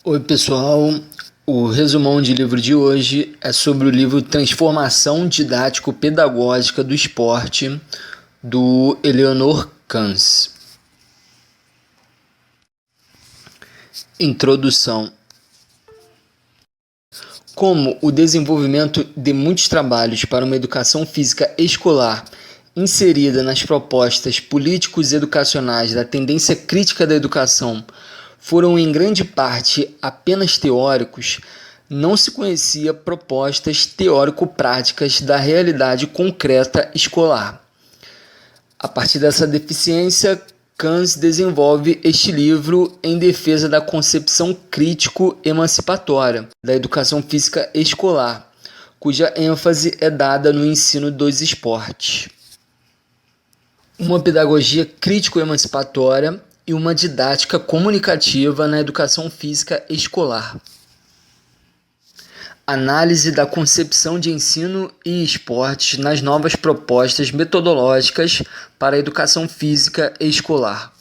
Oi, pessoal. O resumão de livro de hoje é sobre o livro Transformação Didático-Pedagógica do Esporte, do Eleonor Kans. Introdução. Como o desenvolvimento de muitos trabalhos para uma educação física escolar inserida nas propostas políticos educacionais da tendência crítica da educação foram em grande parte apenas teóricos, não se conhecia propostas teórico-práticas da realidade concreta escolar. A partir dessa deficiência, Kans desenvolve este livro em defesa da concepção crítico-emancipatória da educação física escolar, cuja ênfase é dada no ensino dos esportes. Uma pedagogia crítico-emancipatória e uma didática comunicativa na educação física escolar. Análise da concepção de ensino e esportes nas novas propostas metodológicas para a educação física escolar.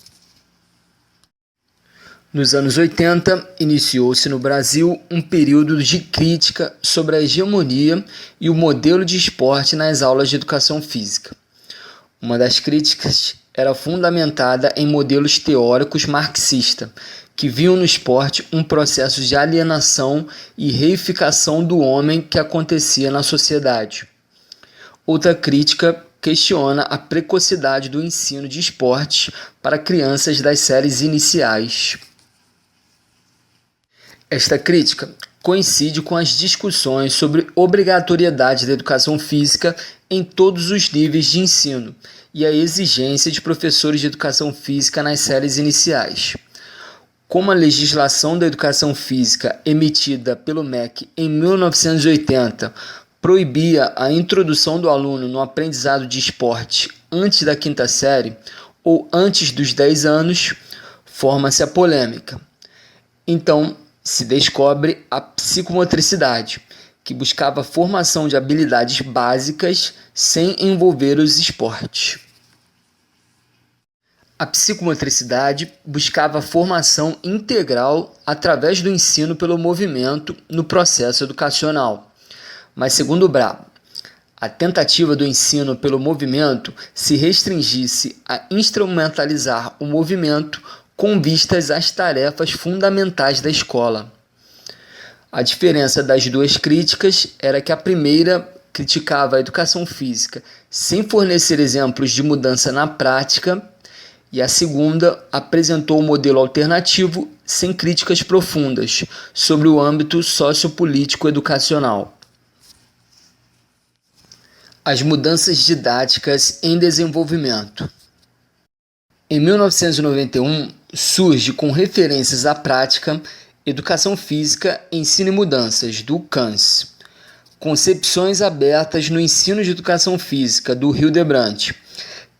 Nos anos 80, iniciou-se no Brasil um período de crítica sobre a hegemonia e o modelo de esporte nas aulas de educação física. Uma das críticas era fundamentada em modelos teóricos marxistas, que viam no esporte um processo de alienação e reificação do homem que acontecia na sociedade. Outra crítica questiona a precocidade do ensino de esportes para crianças das séries iniciais. Esta crítica coincide com as discussões sobre obrigatoriedade da educação física em todos os níveis de ensino e a exigência de professores de educação física nas séries iniciais. Como a legislação da educação física emitida pelo MEC em 1980 proibia a introdução do aluno no aprendizado de esporte antes da quinta série ou antes dos 10 anos, forma-se a polêmica. Então, se descobre a psicomotricidade, que buscava a formação de habilidades básicas sem envolver os esportes. A psicomotricidade buscava a formação integral através do ensino pelo movimento no processo educacional. Mas, segundo Brabo, a tentativa do ensino pelo movimento se restringisse a instrumentalizar o movimento com vistas às tarefas fundamentais da escola. A diferença das duas críticas era que a primeira criticava a educação física sem fornecer exemplos de mudança na prática, e a segunda apresentou um modelo alternativo sem críticas profundas sobre o âmbito sociopolítico educacional. As mudanças didáticas em desenvolvimento. Em 1991, surge com referências à prática Educação Física, Ensino e Mudanças, do Kans. Concepções abertas no ensino de educação física, do Hildebrandt,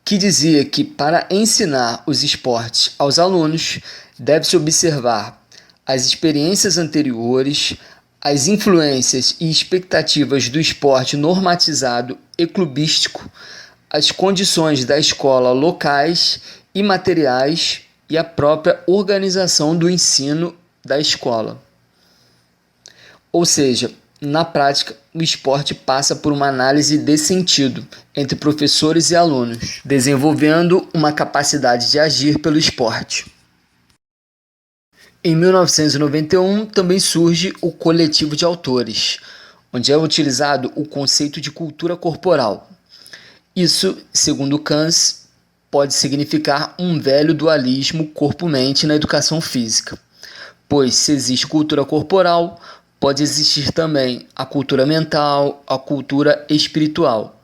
que dizia que para ensinar os esportes aos alunos, deve-se observar as experiências anteriores, as influências e expectativas do esporte normatizado e clubístico, as condições da escola locais e materiais e a própria organização do ensino da escola. Ou seja, na prática, o esporte passa por uma análise de sentido entre professores e alunos, desenvolvendo uma capacidade de agir pelo esporte. Em 1991, também surge o coletivo de autores, onde é utilizado o conceito de cultura corporal. Isso, segundo Kans, pode significar um velho dualismo corpo-mente na educação física, pois se existe cultura corporal, pode existir também a cultura mental, a cultura espiritual.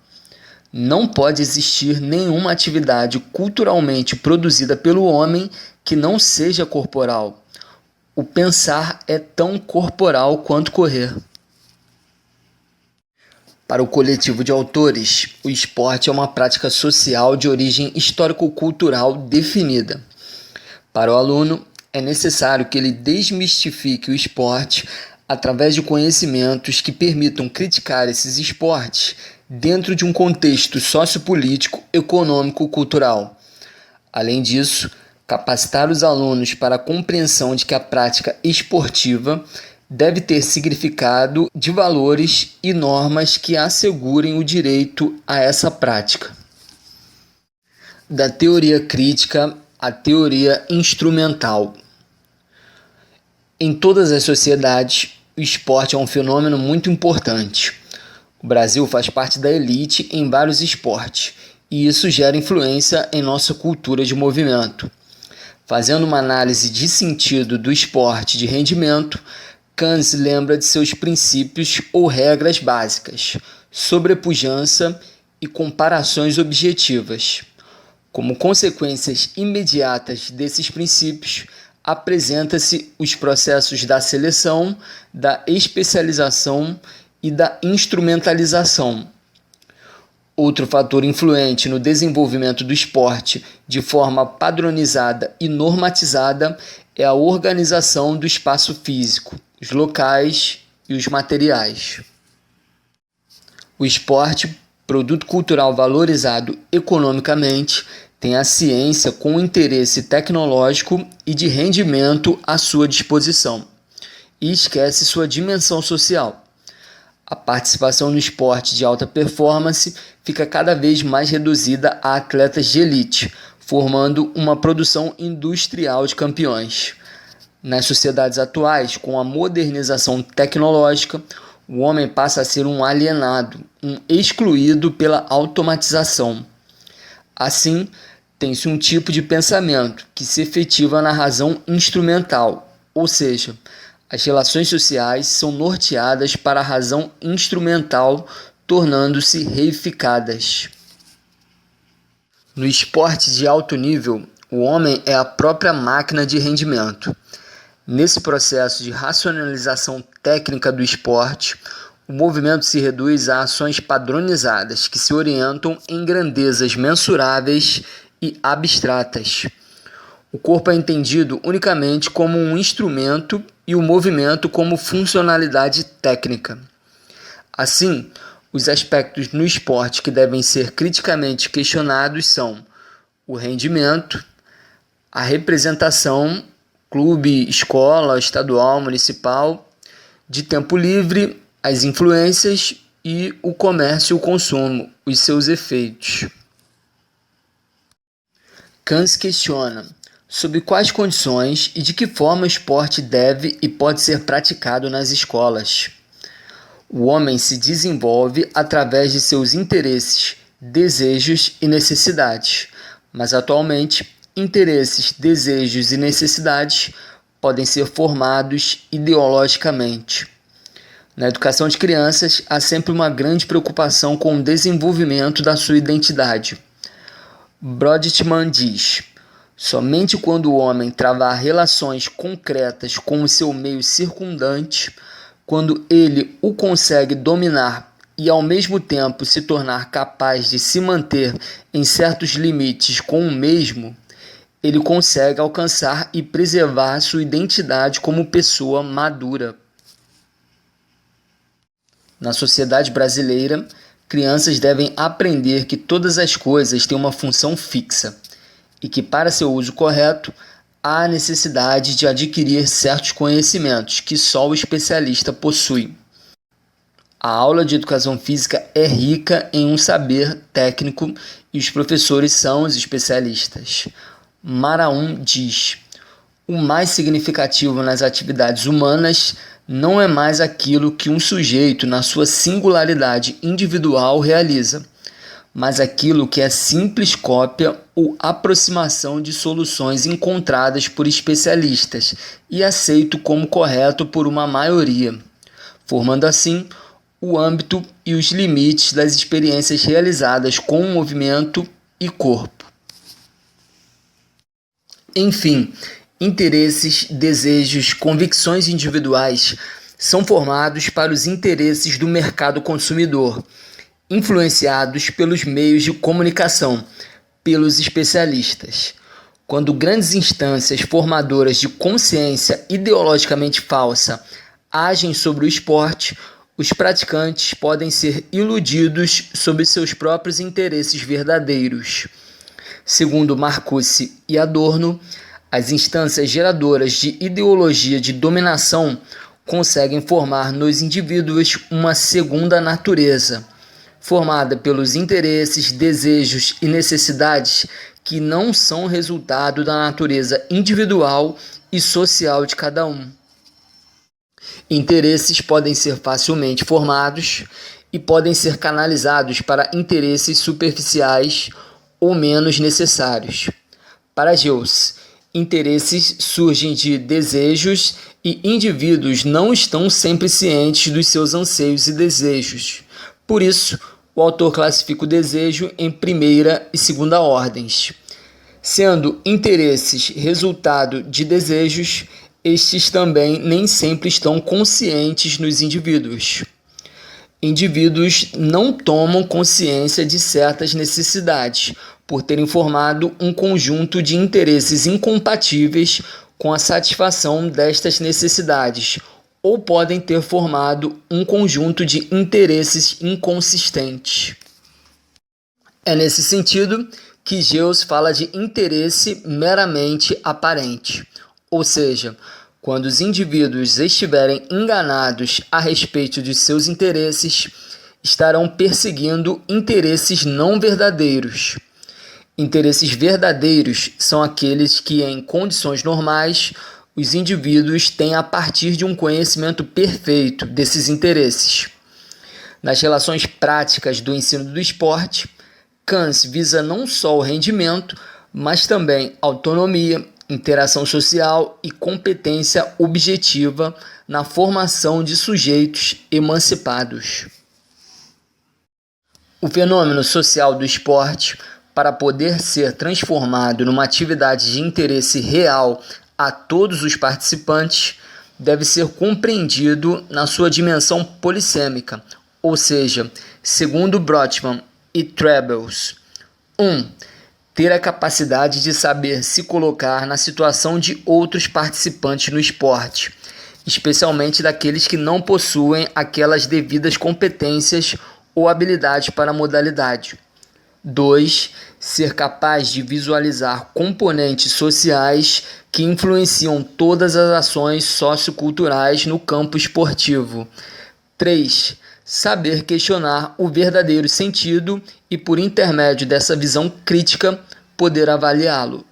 Não pode existir nenhuma atividade culturalmente produzida pelo homem que não seja corporal. O pensar é tão corporal quanto correr. Para o coletivo de autores, o esporte é uma prática social de origem histórico-cultural definida. Para o aluno, é necessário que ele desmistifique o esporte através de conhecimentos que permitam criticar esses esportes dentro de um contexto sociopolítico, econômico, cultural. Além disso, Capacitar os alunos para a compreensão de que a prática esportiva deve ter significado de valores e normas que assegurem o direito a essa prática. Da teoria crítica à teoria instrumental. Em todas as sociedades, o esporte é um fenômeno muito importante. O Brasil faz parte da elite em vários esportes, e isso gera influência em nossa cultura de movimento. Fazendo uma análise de sentido do esporte de rendimento, Kant lembra de seus princípios ou regras básicas, sobrepujança e comparações objetivas. Como consequências imediatas desses princípios, apresenta-se os processos da seleção, da especialização e da instrumentalização. Outro fator influente no desenvolvimento do esporte de forma padronizada e normatizada é a organização do espaço físico, os locais e os materiais. O esporte, produto cultural valorizado economicamente, tem a ciência com interesse tecnológico e de rendimento à sua disposição, e esquece sua dimensão social. A participação no esporte de alta performance fica cada vez mais reduzida a atletas de elite, formando uma produção industrial de campeões. Nas sociedades atuais, com a modernização tecnológica, o homem passa a ser um alienado, um excluído pela automatização. Assim, tem-se um tipo de pensamento que se efetiva na razão instrumental, ou seja, as relações sociais são norteadas para a razão instrumental, tornando-se reificadas. No esporte de alto nível, o homem é a própria máquina de rendimento. Nesse processo de racionalização técnica do esporte, o movimento se reduz a ações padronizadas que se orientam em grandezas mensuráveis e abstratas. O corpo é entendido unicamente como um instrumento e o movimento como funcionalidade técnica. Assim, os aspectos no esporte que devem ser criticamente questionados são o rendimento, a representação, clube, escola, estadual, municipal, de tempo livre, as influências e o comércio e o consumo, os seus efeitos. Kant questiona sob quais condições e de que forma o esporte deve e pode ser praticado nas escolas. O homem se desenvolve através de seus interesses, desejos e necessidades, mas atualmente interesses, desejos e necessidades podem ser formados ideologicamente. Na educação de crianças, há sempre uma grande preocupação com o desenvolvimento da sua identidade. Brodmann diz: somente quando o homem travar relações concretas com o seu meio circundante, quando ele o consegue dominar e ao mesmo tempo se tornar capaz de se manter em certos limites com o mesmo, ele consegue alcançar e preservar sua identidade como pessoa madura. Na sociedade brasileira, crianças devem aprender que todas as coisas têm uma função fixa e que, para seu uso correto, há necessidade de adquirir certos conhecimentos que só o especialista possui. A aula de educação física é rica em um saber técnico e os professores são os especialistas. Maraum diz: o mais significativo nas atividades humanas não é mais aquilo que um sujeito, na sua singularidade individual, realiza, mas aquilo que é simples cópia ou aproximação de soluções encontradas por especialistas e aceito como correto por uma maioria, formando assim o âmbito e os limites das experiências realizadas com o movimento e corpo. Enfim, interesses, desejos, convicções individuais são formados para os interesses do mercado consumidor, influenciados pelos meios de comunicação, pelos especialistas. Quando grandes instâncias formadoras de consciência ideologicamente falsa agem sobre o esporte, os praticantes podem ser iludidos sobre seus próprios interesses verdadeiros. Segundo Marcuse e Adorno, as instâncias geradoras de ideologia de dominação conseguem formar nos indivíduos uma segunda natureza, formada pelos interesses, desejos e necessidades que não são resultado da natureza individual e social de cada um. Interesses podem ser facilmente formados e podem ser canalizados para interesses superficiais ou menos necessários. Para Geuss, interesses surgem de desejos e indivíduos não estão sempre cientes dos seus anseios e desejos. Por isso, o autor classifica o desejo em primeira e segunda ordens. Sendo interesses resultado de desejos, estes também nem sempre estão conscientes nos indivíduos. Indivíduos não tomam consciência de certas necessidades, por terem formado um conjunto de interesses incompatíveis com a satisfação destas necessidades, ou podem ter formado um conjunto de interesses inconsistentes. É nesse sentido que Geuss fala de interesse meramente aparente, ou seja, quando os indivíduos estiverem enganados a respeito de seus interesses, estarão perseguindo interesses não verdadeiros. Interesses verdadeiros são aqueles que, em condições normais, os indivíduos têm a partir de um conhecimento perfeito desses interesses. Nas relações práticas do ensino do esporte, Kant visa não só o rendimento, mas também autonomia, interação social e competência objetiva na formação de sujeitos emancipados. O fenômeno social do esporte, para poder ser transformado numa atividade de interesse real a todos os participantes, deve ser compreendido na sua dimensão polissêmica, ou seja, segundo Brotman e Trebels. 1. Ter a capacidade de saber se colocar na situação de outros participantes no esporte, especialmente daqueles que não possuem aquelas devidas competências ou habilidades para a modalidade. 2. Ser capaz de visualizar componentes sociais que influenciam todas as ações socioculturais no campo esportivo. 3. Saber questionar o verdadeiro sentido e, por intermédio dessa visão crítica, poder avaliá-lo.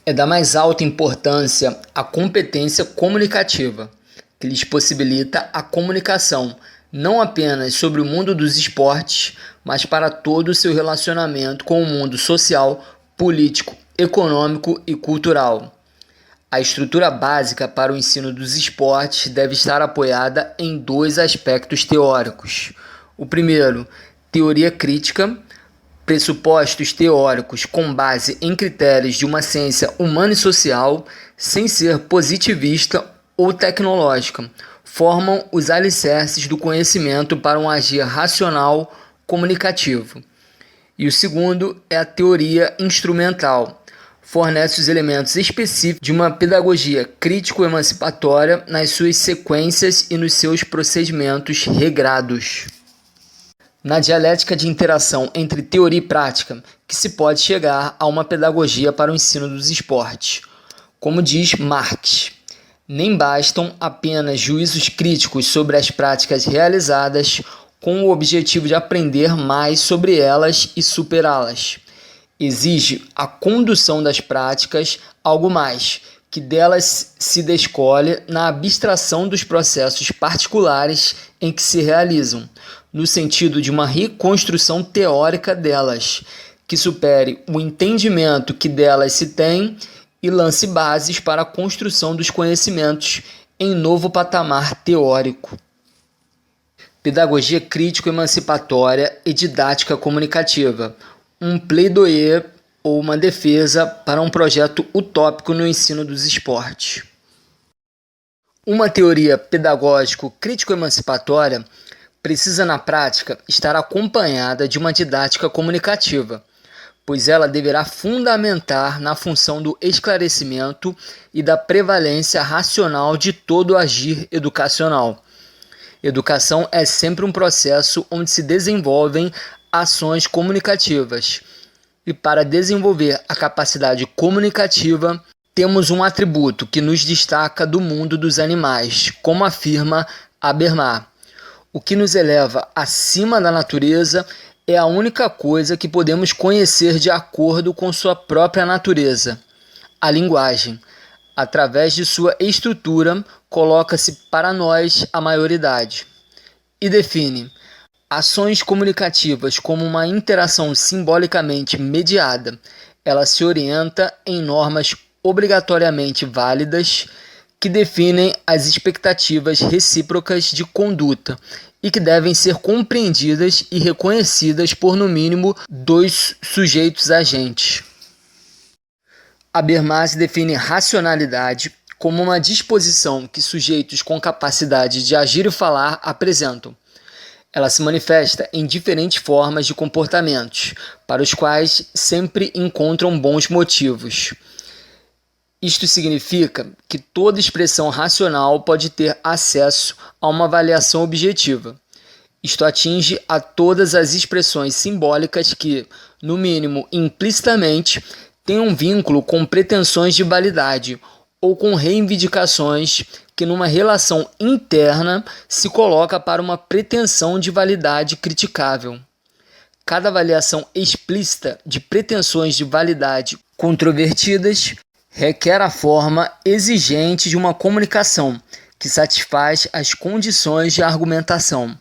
É da mais alta importância a competência comunicativa, que lhes possibilita a comunicação, não apenas sobre o mundo dos esportes, mas para todo o seu relacionamento com o mundo social, político, econômico e cultural. A estrutura básica para o ensino dos esportes deve estar apoiada em dois aspectos teóricos. O primeiro, teoria crítica, pressupostos teóricos com base em critérios de uma ciência humana e social, sem ser positivista ou tecnológica, formam os alicerces do conhecimento para um agir racional comunicativo. E o segundo é a teoria instrumental. Fornece os elementos específicos de uma pedagogia crítico-emancipatória nas suas sequências e nos seus procedimentos regrados. Na dialética de interação entre teoria e prática, que se pode chegar a uma pedagogia para o ensino dos esportes. Como diz Marx, nem bastam apenas juízos críticos sobre as práticas realizadas com o objetivo de aprender mais sobre elas e superá-las. Exige a condução das práticas algo mais, que delas se descolhe na abstração dos processos particulares em que se realizam, no sentido de uma reconstrução teórica delas, que supere o entendimento que delas se tem e lance bases para a construção dos conhecimentos em novo patamar teórico. Pedagogia crítico-emancipatória e didática comunicativa. Um plaidoyer ou uma defesa para um projeto utópico no ensino dos esportes. Uma teoria pedagógico crítico-emancipatória precisa, na prática, estar acompanhada de uma didática comunicativa, pois ela deverá fundamentar na função do esclarecimento e da prevalência racional de todo o agir educacional. Educação é sempre um processo onde se desenvolvem ações comunicativas. E para desenvolver a capacidade comunicativa, temos um atributo que nos destaca do mundo dos animais, como afirma Habermas. O que nos eleva acima da natureza é a única coisa que podemos conhecer de acordo com sua própria natureza, a linguagem. Através de sua estrutura, coloca-se para nós a maioridade. E define ações comunicativas como uma interação simbolicamente mediada. Ela se orienta em normas obrigatoriamente válidas que definem as expectativas recíprocas de conduta e que devem ser compreendidas e reconhecidas por no mínimo dois sujeitos agentes. Habermas define racionalidade como uma disposição que sujeitos com capacidade de agir e falar apresentam. Ela se manifesta em diferentes formas de comportamentos, para os quais sempre encontram bons motivos. Isto significa que toda expressão racional pode ter acesso a uma avaliação objetiva. Isto atinge a todas as expressões simbólicas que, no mínimo implicitamente, têm um vínculo com pretensões de validade ou com reivindicações que, numa relação interna, se coloca para uma pretensão de validade criticável. Cada avaliação explícita de pretensões de validade controvertidas requer a forma exigente de uma comunicação que satisfaz as condições de argumentação.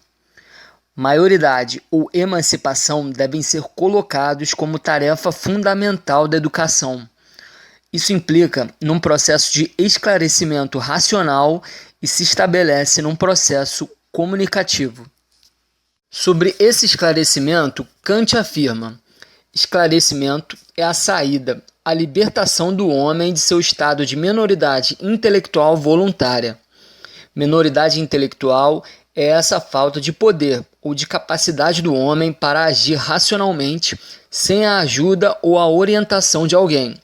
Maioridade ou emancipação devem ser colocados como tarefa fundamental da educação. Isso implica num processo de esclarecimento racional e se estabelece num processo comunicativo. Sobre esse esclarecimento, Kant afirma: esclarecimento é a saída, a libertação do homem de seu estado de menoridade intelectual voluntária. Menoridade intelectual é essa falta de poder ou de capacidade do homem para agir racionalmente sem a ajuda ou a orientação de alguém.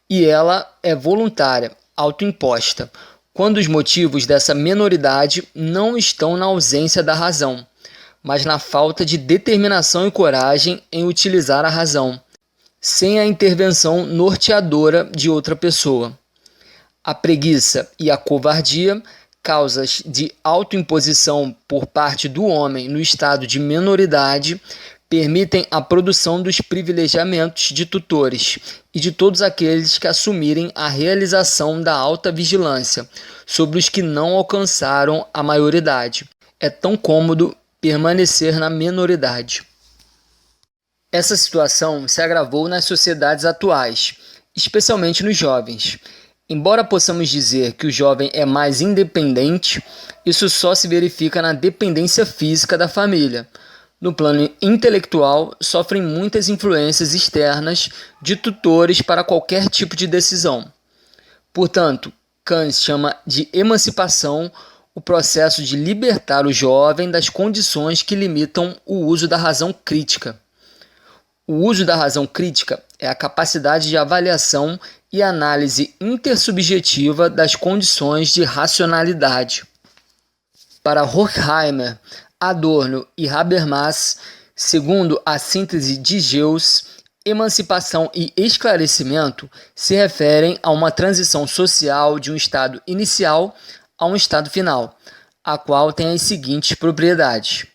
E ela é voluntária, autoimposta, quando os motivos dessa menoridade não estão na ausência da razão, mas na falta de determinação e coragem em utilizar a razão, sem a intervenção norteadora de outra pessoa. A preguiça e a covardia, causas de autoimposição por parte do homem no estado de menoridade, permitem a produção dos privilegiamentos de tutores e de todos aqueles que assumirem a realização da alta vigilância sobre os que não alcançaram a maioridade. É tão cômodo permanecer na menoridade. Essa situação se agravou nas sociedades atuais, especialmente nos jovens. Embora possamos dizer que o jovem é mais independente, isso só se verifica na dependência física da família. No plano intelectual, sofrem muitas influências externas de tutores para qualquer tipo de decisão. Portanto, Kant chama de emancipação o processo de libertar o jovem das condições que limitam o uso da razão crítica. O uso da razão crítica é a capacidade de avaliação e análise intersubjetiva das condições de racionalidade. Para Horkheimer, Adorno e Habermas, segundo a síntese de Geuss, emancipação e esclarecimento se referem a uma transição social de um estado inicial a um estado final, a qual tem as seguintes propriedades.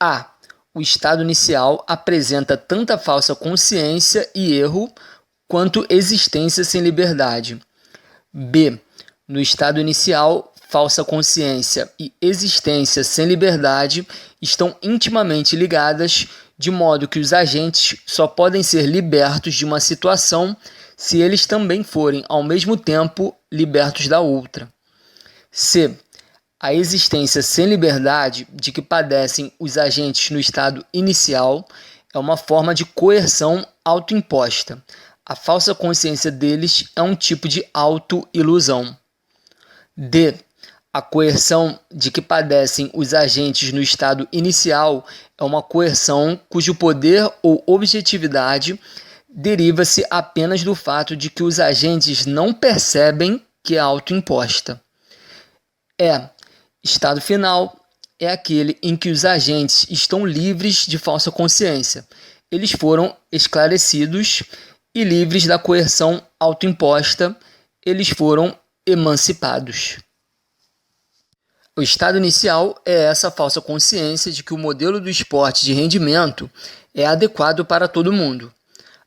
A. O estado inicial apresenta tanta falsa consciência e erro quanto existência sem liberdade. B. No estado inicial, falsa consciência e existência sem liberdade estão intimamente ligadas, de modo que os agentes só podem ser libertos de uma situação se eles também forem, ao mesmo tempo, libertos da outra. C. A existência sem liberdade de que padecem os agentes no estado inicial é uma forma de coerção autoimposta. A falsa consciência deles é um tipo de autoilusão. D. A coerção de que padecem os agentes no estado inicial é uma coerção cujo poder ou objetividade deriva-se apenas do fato de que os agentes não percebem que é autoimposta. Estado final é aquele em que os agentes estão livres de falsa consciência. eles foram esclarecidos e livres da coerção autoimposta, eles foram emancipados. O estado inicial é essa falsa consciência de que o modelo do esporte de rendimento é adequado para todo mundo.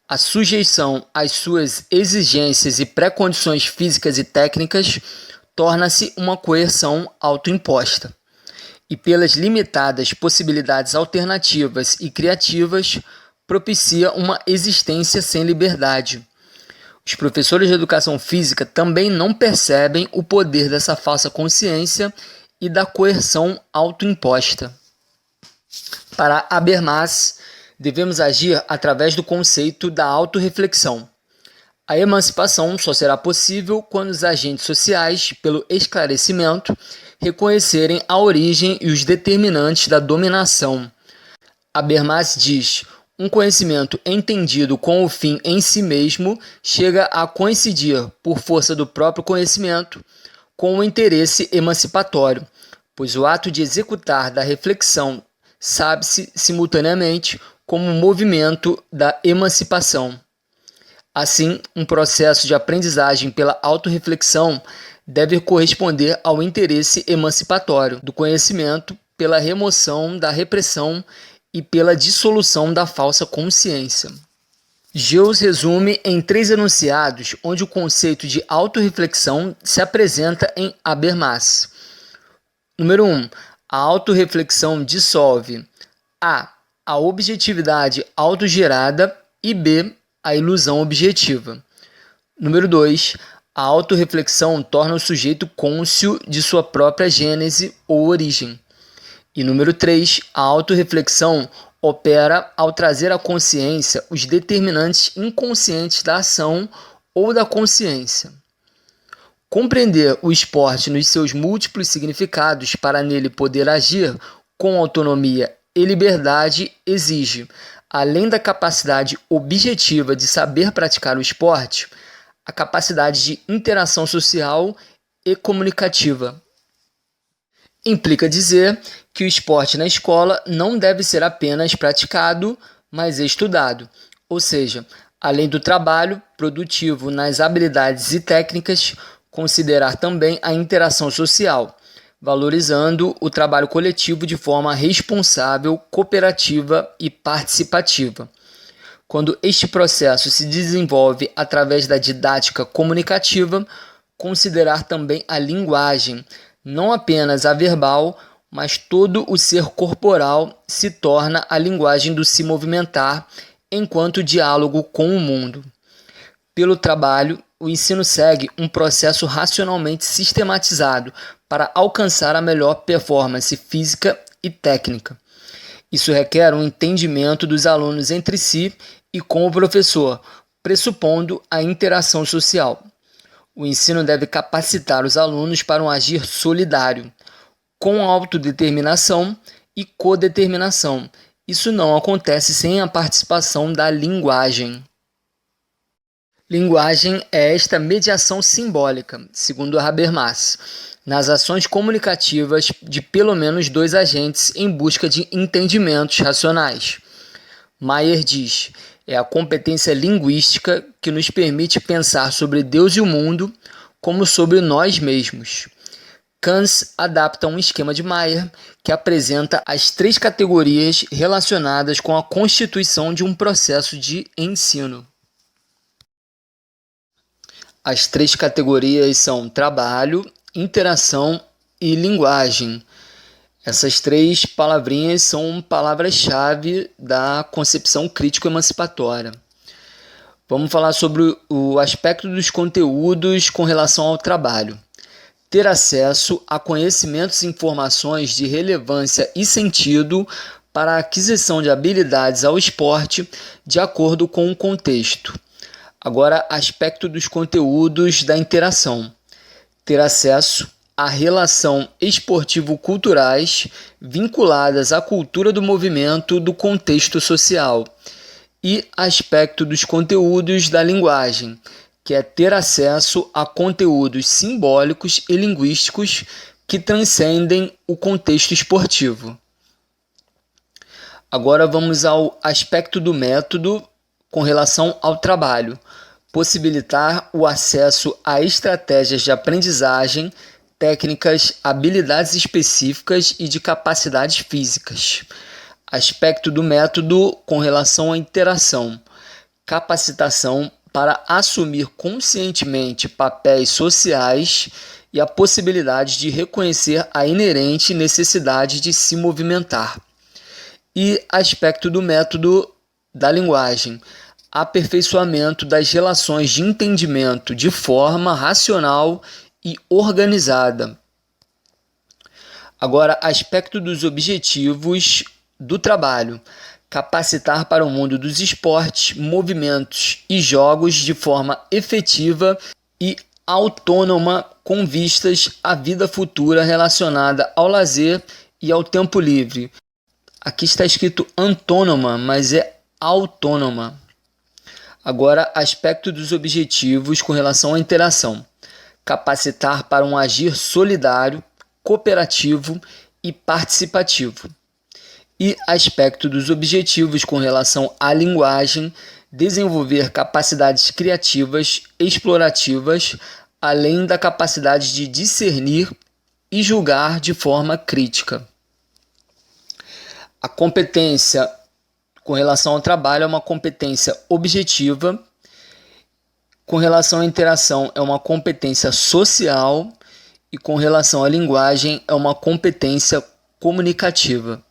A sujeição às suas exigências e pré-condições físicas e técnicas torna-se uma coerção autoimposta. E pelas limitadas possibilidades alternativas e criativas, propicia uma existência sem liberdade. Os professores de educação física também não percebem o poder dessa falsa consciência e da coerção autoimposta. Para Habermas, devemos agir através do conceito da autorreflexão. A emancipação só será possível quando os agentes sociais, pelo esclarecimento, reconhecerem a origem e os determinantes da dominação. Habermas diz: um conhecimento entendido com o fim em si mesmo chega a coincidir, por força do próprio conhecimento, com o interesse emancipatório, pois o ato de executar da reflexão sabe-se simultaneamente como um movimento da emancipação. Assim, um processo de aprendizagem pela autorreflexão deve corresponder ao interesse emancipatório do conhecimento pela remoção da repressão e pela dissolução da falsa consciência. Geuss resume em 3 enunciados, onde o conceito de autorreflexão se apresenta em Habermas. Número 1. A autorreflexão dissolve a objetividade autogerada e b. a ilusão objetiva. Número 2. A autorreflexão torna o sujeito cônscio de sua própria gênese ou origem. E número 3. A autorreflexão opera ao trazer à consciência os determinantes inconscientes da ação ou da consciência. Compreender o esporte nos seus múltiplos significados para nele poder agir com autonomia e liberdade exige, além da capacidade objetiva de saber praticar o esporte, a capacidade de interação social e comunicativa. Implica dizer que o esporte na escola não deve ser apenas praticado, mas estudado, ou seja, além do trabalho produtivo nas habilidades e técnicas, considerar também a interação social, valorizando o trabalho coletivo de forma responsável, cooperativa e participativa. Quando este processo se desenvolve através da didática comunicativa, considerar também a linguagem, não apenas a verbal, mas todo o ser corporal se torna a linguagem do se movimentar enquanto diálogo com o mundo. Pelo trabalho, o ensino segue um processo racionalmente sistematizado para alcançar a melhor performance física e técnica. Isso requer um entendimento dos alunos entre si e com o professor, pressupondo a interação social. O ensino deve capacitar os alunos para um agir solidário, com autodeterminação e codeterminação. Isso não acontece sem a participação da linguagem. Linguagem é esta mediação simbólica, segundo Habermas, nas ações comunicativas de pelo menos 2 agentes em busca de entendimentos racionais. Maier diz: é a competência linguística que nos permite pensar sobre Deus e o mundo como sobre nós mesmos. Kant adapta um esquema de Maier que apresenta as 3 categorias relacionadas com a constituição de um processo de ensino. As 3 categorias são trabalho, interação e linguagem. Essas 3 palavrinhas são palavras-chave da concepção crítico-emancipatória. Vamos falar sobre o aspecto dos conteúdos com relação ao trabalho. Ter acesso a conhecimentos e informações de relevância e sentido para a aquisição de habilidades ao esporte de acordo com o contexto. Agora, aspecto dos conteúdos da interação. Ter acesso à relação esportivo-culturais vinculadas à cultura do movimento do contexto social. E aspecto dos conteúdos da linguagem, que é ter acesso a conteúdos simbólicos e linguísticos que transcendem o contexto esportivo. Agora vamos ao aspecto do método com relação ao trabalho. Possibilitar o acesso a estratégias de aprendizagem, técnicas, habilidades específicas e de capacidades físicas. Aspecto do método com relação à interação. Capacitação para assumir conscientemente papéis sociais e a possibilidade de reconhecer a inerente necessidade de se movimentar. E aspecto do método da linguagem, aperfeiçoamento das relações de entendimento de forma racional e organizada. Agora, aspecto dos objetivos do trabalho, capacitar para o mundo dos esportes, movimentos e jogos de forma efetiva e autônoma com vistas à vida futura relacionada ao lazer e ao tempo livre. Aqui está escrito antônoma, mas é autônoma. Agora, aspecto dos objetivos com relação à interação. Capacitar para um agir solidário, cooperativo e participativo. E aspecto dos objetivos com relação à linguagem. Desenvolver capacidades criativas, explorativas, além da capacidade de discernir e julgar de forma crítica. A competência com relação ao trabalho é uma competência objetiva, com relação à interação é uma competência social e com relação à linguagem é uma competência comunicativa.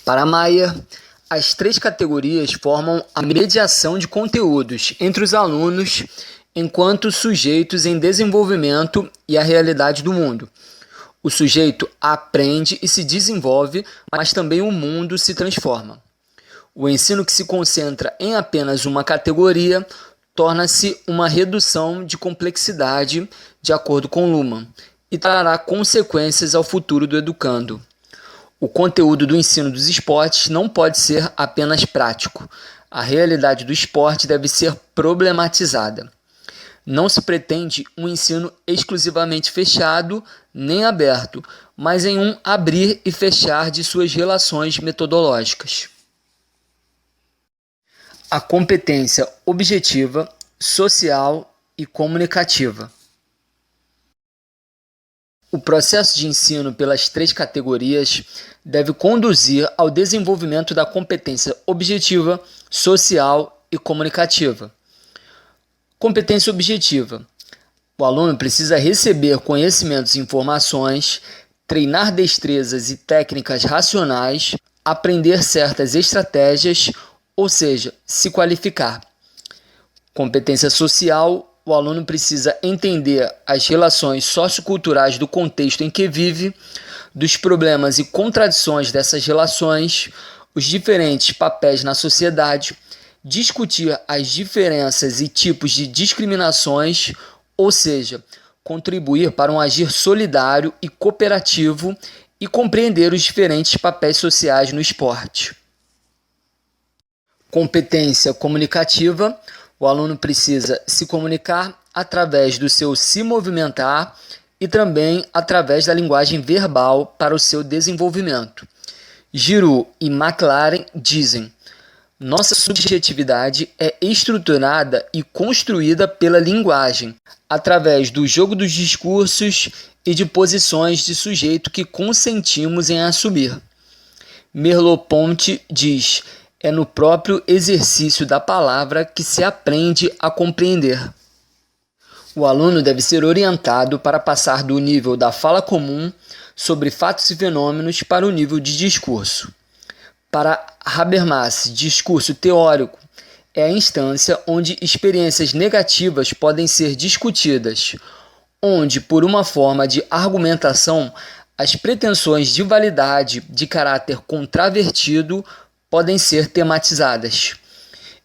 Para Maier, as três categorias formam a mediação de conteúdos entre os alunos enquanto sujeitos em desenvolvimento e a realidade do mundo. O sujeito aprende e se desenvolve, mas também o mundo se transforma. O ensino que se concentra em apenas uma categoria torna-se uma redução de complexidade, de acordo com Luhmann, e trará consequências ao futuro do educando. O conteúdo do ensino dos esportes não pode ser apenas prático. A realidade do esporte deve ser problematizada. Não se pretende um ensino exclusivamente fechado nem aberto, mas em um abrir e fechar de suas relações metodológicas. A competência objetiva, social e comunicativa. O processo de ensino pelas três categorias deve conduzir ao desenvolvimento da competência objetiva, social e comunicativa. Competência objetiva. O aluno precisa receber conhecimentos e informações, treinar destrezas e técnicas racionais, aprender certas estratégias, ou seja, se qualificar. Competência social. O aluno precisa entender as relações socioculturais do contexto em que vive, dos problemas e contradições dessas relações, os diferentes papéis na sociedade, discutir as diferenças e tipos de discriminações, ou seja, contribuir para um agir solidário e cooperativo e compreender os diferentes papéis sociais no esporte. Competência comunicativa. O aluno precisa se comunicar através do seu se movimentar e também através da linguagem verbal para o seu desenvolvimento. Giroux e McLaren dizem: nossa subjetividade é estruturada e construída pela linguagem, através do jogo dos discursos e de posições de sujeito que consentimos em assumir. Merleau-Ponty diz: é no próprio exercício da palavra que se aprende a compreender. O aluno deve ser orientado para passar do nível da fala comum sobre fatos e fenômenos para o nível de discurso. Para Habermas, discurso teórico é a instância onde experiências negativas podem ser discutidas, onde, por uma forma de argumentação, as pretensões de validade de caráter contravertido podem ser tematizadas.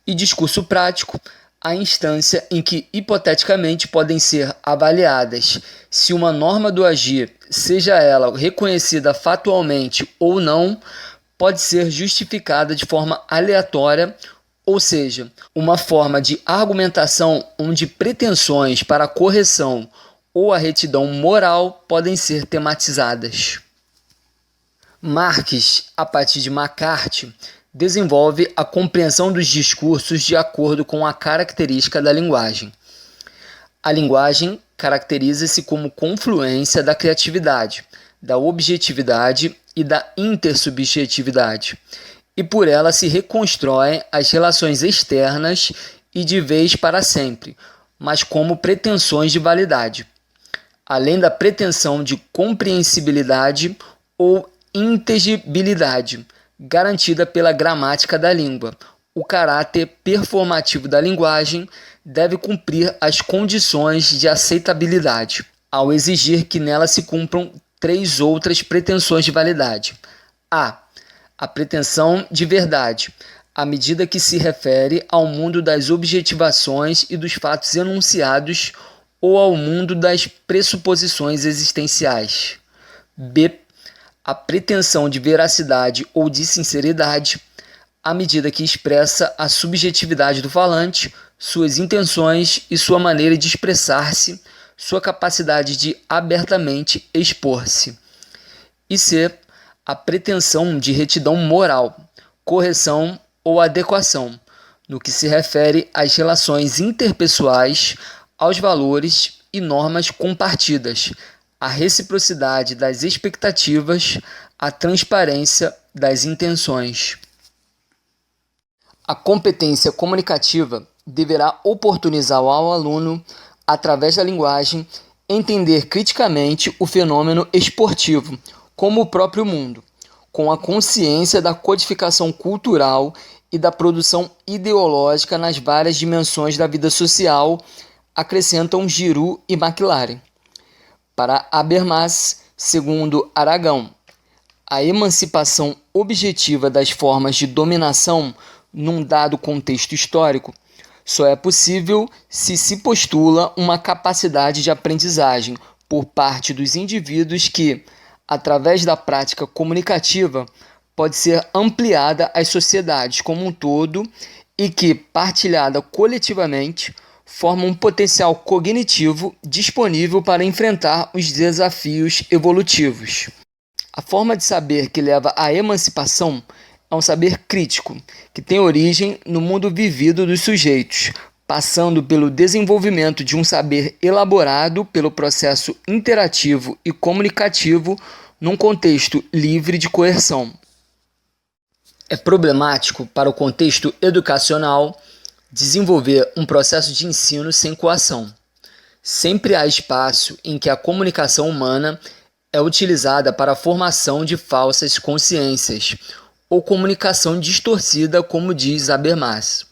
E discurso prático, a instância em que hipoteticamente podem ser avaliadas se uma norma do agir, seja ela reconhecida factualmente ou não, pode ser justificada de forma aleatória, ou seja, uma forma de argumentação onde pretensões para a correção ou a retidão moral podem ser tematizadas. Marx, a partir de McCarthy, desenvolve a compreensão dos discursos de acordo com a característica da linguagem. A linguagem caracteriza-se como confluência da criatividade, da objetividade e da intersubjetividade, e por ela se reconstroem as relações externas e de vez para sempre, mas como pretensões de validade, além da pretensão de compreensibilidade ou inteligibilidade, garantida pela gramática da língua. O caráter performativo da linguagem deve cumprir as condições de aceitabilidade, ao exigir que nela se cumpram três outras pretensões de validade. A pretensão de verdade, à medida que se refere ao mundo das objetivações e dos fatos enunciados ou ao mundo das pressuposições existenciais. B. A pretensão de veracidade ou de sinceridade, à medida que expressa a subjetividade do falante, suas intenções e sua maneira de expressar-se, sua capacidade de abertamente expor-se. E C. A pretensão de retidão moral, correção ou adequação, no que se refere às relações interpessoais, aos valores e normas compartidas, à reciprocidade das expectativas, à transparência das intenções. A competência comunicativa deverá oportunizar ao aluno, através da linguagem, entender criticamente o fenômeno esportivo, como o próprio mundo, com a consciência da codificação cultural e da produção ideológica nas várias dimensões da vida social, acrescentam Giroux e Maclaren. Para Habermas, segundo Aragão, a emancipação objetiva das formas de dominação num dado contexto histórico só é possível se se postula uma capacidade de aprendizagem por parte dos indivíduos que, através da prática comunicativa, pode ser ampliada às sociedades como um todo e que, partilhada coletivamente, forma um potencial cognitivo disponível para enfrentar os desafios evolutivos. A forma de saber que leva à emancipação é um saber crítico, que tem origem no mundo vivido dos sujeitos, passando pelo desenvolvimento de um saber elaborado pelo processo interativo e comunicativo num contexto livre de coerção. É problemático para o contexto educacional desenvolver um processo de ensino sem coação. Sempre há espaço em que a comunicação humana é utilizada para a formação de falsas consciências ou comunicação distorcida, como diz Habermas.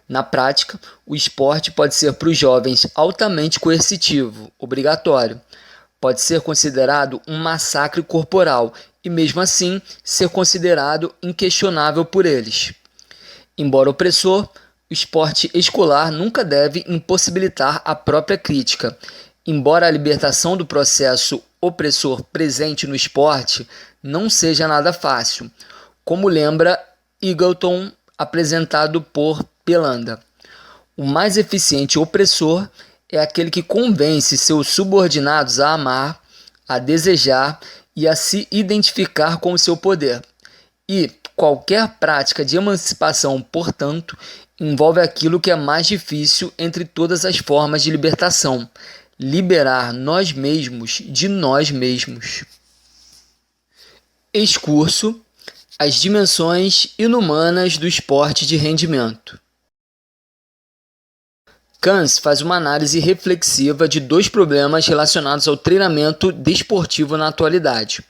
Na prática, o esporte pode ser para os jovens altamente coercitivo, obrigatório. Pode ser considerado um massacre corporal e, mesmo assim, ser considerado inquestionável por eles. Embora opressor, o esporte escolar nunca deve impossibilitar a própria crítica. Embora a libertação do processo opressor presente no esporte não seja nada fácil, como lembra Eagleton, apresentado por Pelanda. O mais eficiente opressor é aquele que convence seus subordinados a amar, a desejar e a se identificar com o seu poder. E qualquer prática de emancipação, portanto, envolve aquilo que é mais difícil entre todas as formas de libertação: liberar nós mesmos de nós mesmos. Excurso: as dimensões inumanas do esporte de rendimento. Kans faz uma análise reflexiva de dois problemas relacionados ao treinamento desportivo na atualidade.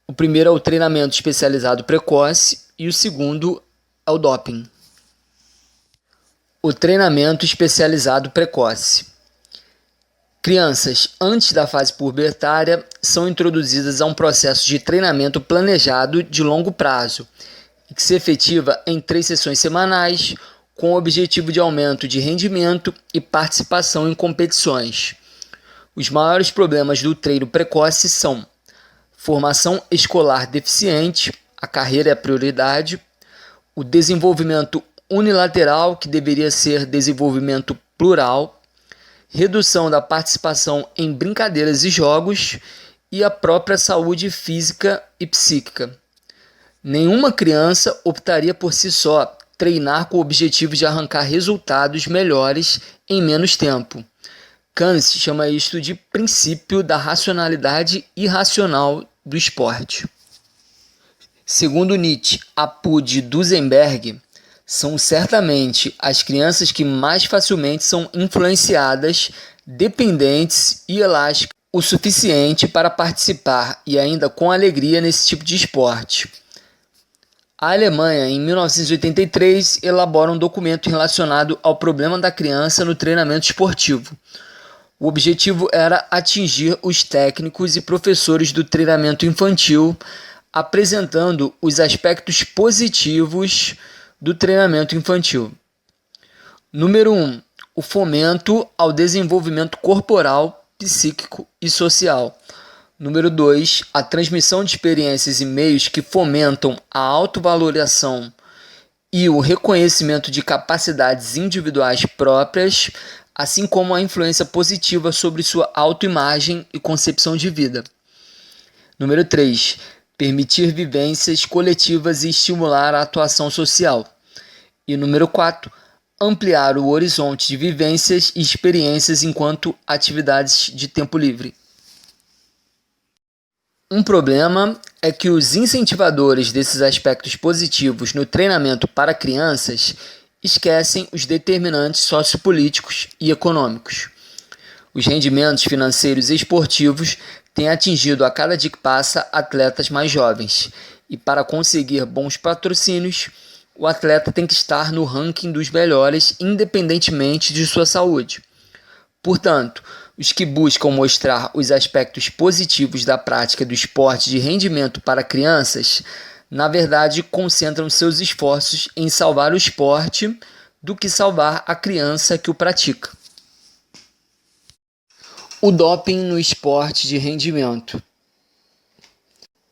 O primeiro é o treinamento especializado precoce e o segundo é o doping. O treinamento especializado precoce. Crianças, antes da fase pubertária, são introduzidas a um processo de treinamento planejado de longo prazo, que se efetiva em 3 sessões semanais, com o objetivo de aumento de rendimento e participação em competições. Os maiores problemas do treino precoce são formação escolar deficiente, a carreira é a prioridade, o desenvolvimento unilateral, que deveria ser desenvolvimento plural, redução da participação em brincadeiras e jogos e a própria saúde física e psíquica. Nenhuma criança optaria por si só treinar com o objetivo de arrancar resultados melhores em menos tempo. Kant chama isto de princípio da racionalidade irracional do esporte. Segundo Nietzsche, Apud e Duesenberg, são certamente as crianças que mais facilmente são influenciadas, dependentes e elásticas o suficiente para participar e ainda com alegria nesse tipo de esporte. A Alemanha, em 1983, elabora um documento relacionado ao problema da criança no treinamento esportivo. O objetivo era atingir os técnicos e professores do treinamento infantil, apresentando os aspectos positivos do treinamento infantil. Número 1. O fomento ao desenvolvimento corporal, psíquico e social. Número 2. A transmissão de experiências e meios que fomentam a autovalorização e o reconhecimento de capacidades individuais próprias, assim como a influência positiva sobre sua autoimagem e concepção de vida. Número 3. Permitir vivências coletivas e estimular a atuação social. E número 4. Ampliar o horizonte de vivências e experiências enquanto atividades de tempo livre. Um problema é que os incentivadores desses aspectos positivos no treinamento para crianças esquecem os determinantes sociopolíticos e econômicos. Os rendimentos financeiros e esportivos têm atingido a cada dia que passa atletas mais jovens, e para conseguir bons patrocínios, o atleta tem que estar no ranking dos melhores independentemente de sua saúde. Portanto, os que buscam mostrar os aspectos positivos da prática do esporte de rendimento para crianças, na verdade, concentram seus esforços em salvar o esporte do que salvar a criança que o pratica. O doping no esporte de rendimento.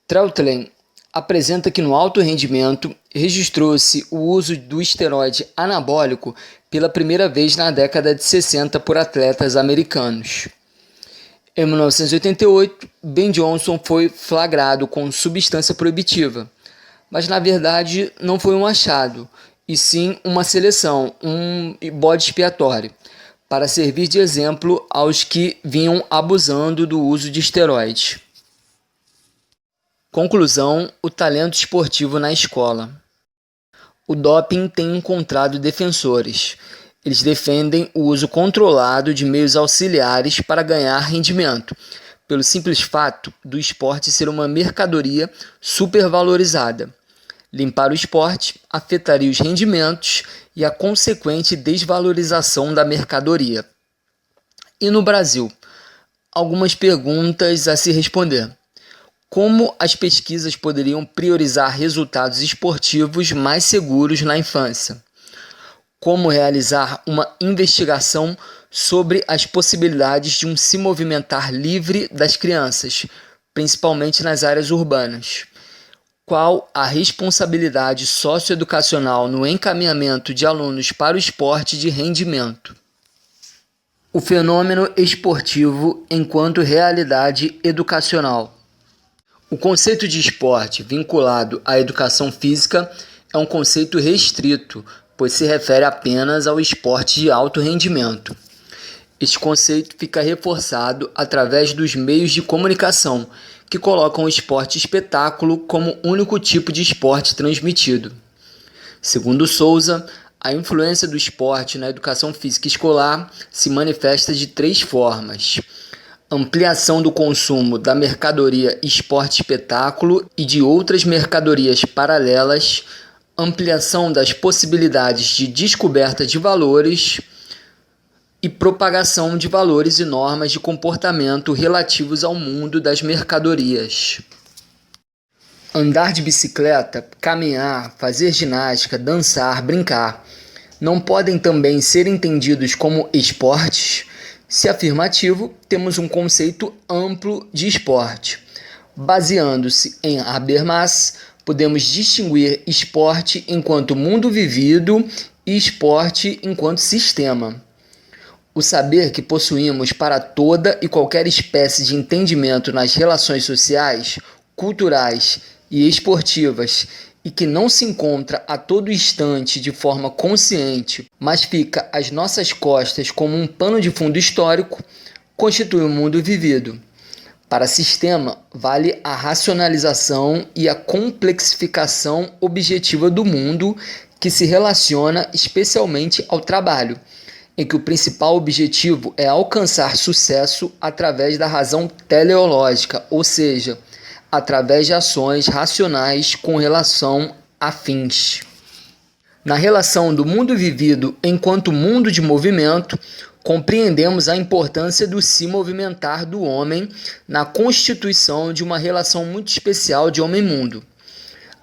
Treutlen apresenta que no alto rendimento registrou-se o uso do esteroide anabólico pela primeira vez na década de 60 por atletas americanos. Em 1988, Ben Johnson foi flagrado com substância proibitiva, mas na verdade não foi um achado, e sim uma seleção, um bode expiatório, para servir de exemplo aos que vinham abusando do uso de esteroides. Conclusão: o talento esportivo na escola. O doping tem encontrado defensores. Eles defendem o uso controlado de meios auxiliares para ganhar rendimento, pelo simples fato do esporte ser uma mercadoria supervalorizada. Limpar o esporte afetaria os rendimentos e a consequente desvalorização da mercadoria. E no Brasil? Algumas perguntas a se responder. Como as pesquisas poderiam priorizar resultados esportivos mais seguros na infância? Como realizar uma investigação sobre as possibilidades de um se movimentar livre das crianças, principalmente nas áreas urbanas? Qual a responsabilidade socioeducacional no encaminhamento de alunos para o esporte de rendimento? O fenômeno esportivo enquanto realidade educacional. O conceito de esporte vinculado à educação física é um conceito restrito, pois se refere apenas ao esporte de alto rendimento. Este conceito fica reforçado através dos meios de comunicação, que colocam o esporte espetáculo como único tipo de esporte transmitido. Segundo Souza, a influência do esporte na educação física escolar se manifesta de 3 formas: ampliação do consumo da mercadoria esporte-espetáculo e de outras mercadorias paralelas, ampliação das possibilidades de descoberta de valores e propagação de valores e normas de comportamento relativos ao mundo das mercadorias. Andar de bicicleta, caminhar, fazer ginástica, dançar, brincar, não podem também ser entendidos como esportes? Se afirmativo, temos um conceito amplo de esporte. Baseando-se em Habermas, podemos distinguir esporte enquanto mundo vivido e esporte enquanto sistema. O saber que possuímos para toda e qualquer espécie de entendimento nas relações sociais, culturais e esportivas e que não se encontra a todo instante de forma consciente, mas fica às nossas costas como um pano de fundo histórico, constitui o mundo vivido. Para sistema, vale a racionalização e a complexificação objetiva do mundo que se relaciona especialmente ao trabalho, em que o principal objetivo é alcançar sucesso através da razão teleológica, ou seja, através de ações racionais com relação a fins. Na relação do mundo vivido enquanto mundo de movimento, compreendemos a importância do se movimentar do homem na constituição de uma relação muito especial de homem-mundo.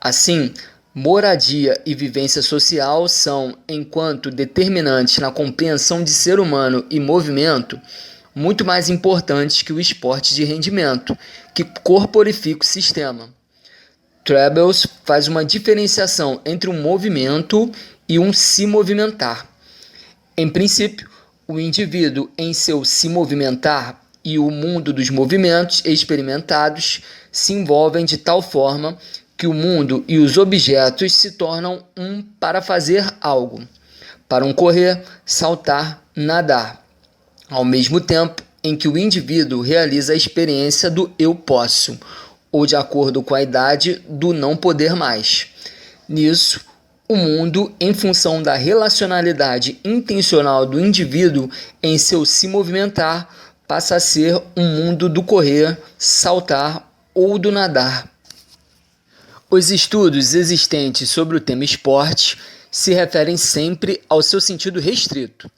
Assim, moradia e vivência social são, enquanto determinantes na compreensão de ser humano e movimento, muito mais importantes que o esporte de rendimento, que corporifica o sistema. Trebels faz uma diferenciação entre um movimento e um se movimentar. Em princípio, o indivíduo em seu se movimentar e o mundo dos movimentos experimentados se envolvem de tal forma que o mundo e os objetos se tornam um para fazer algo, para um correr, saltar, nadar, ao mesmo tempo em que o indivíduo realiza a experiência do eu posso, ou de acordo com a idade do não poder mais. Nisso, o mundo, em função da relacionalidade intencional do indivíduo em seu se movimentar, passa a ser um mundo do correr, saltar ou do nadar. Os estudos existentes sobre o tema esporte se referem sempre ao seu sentido restrito,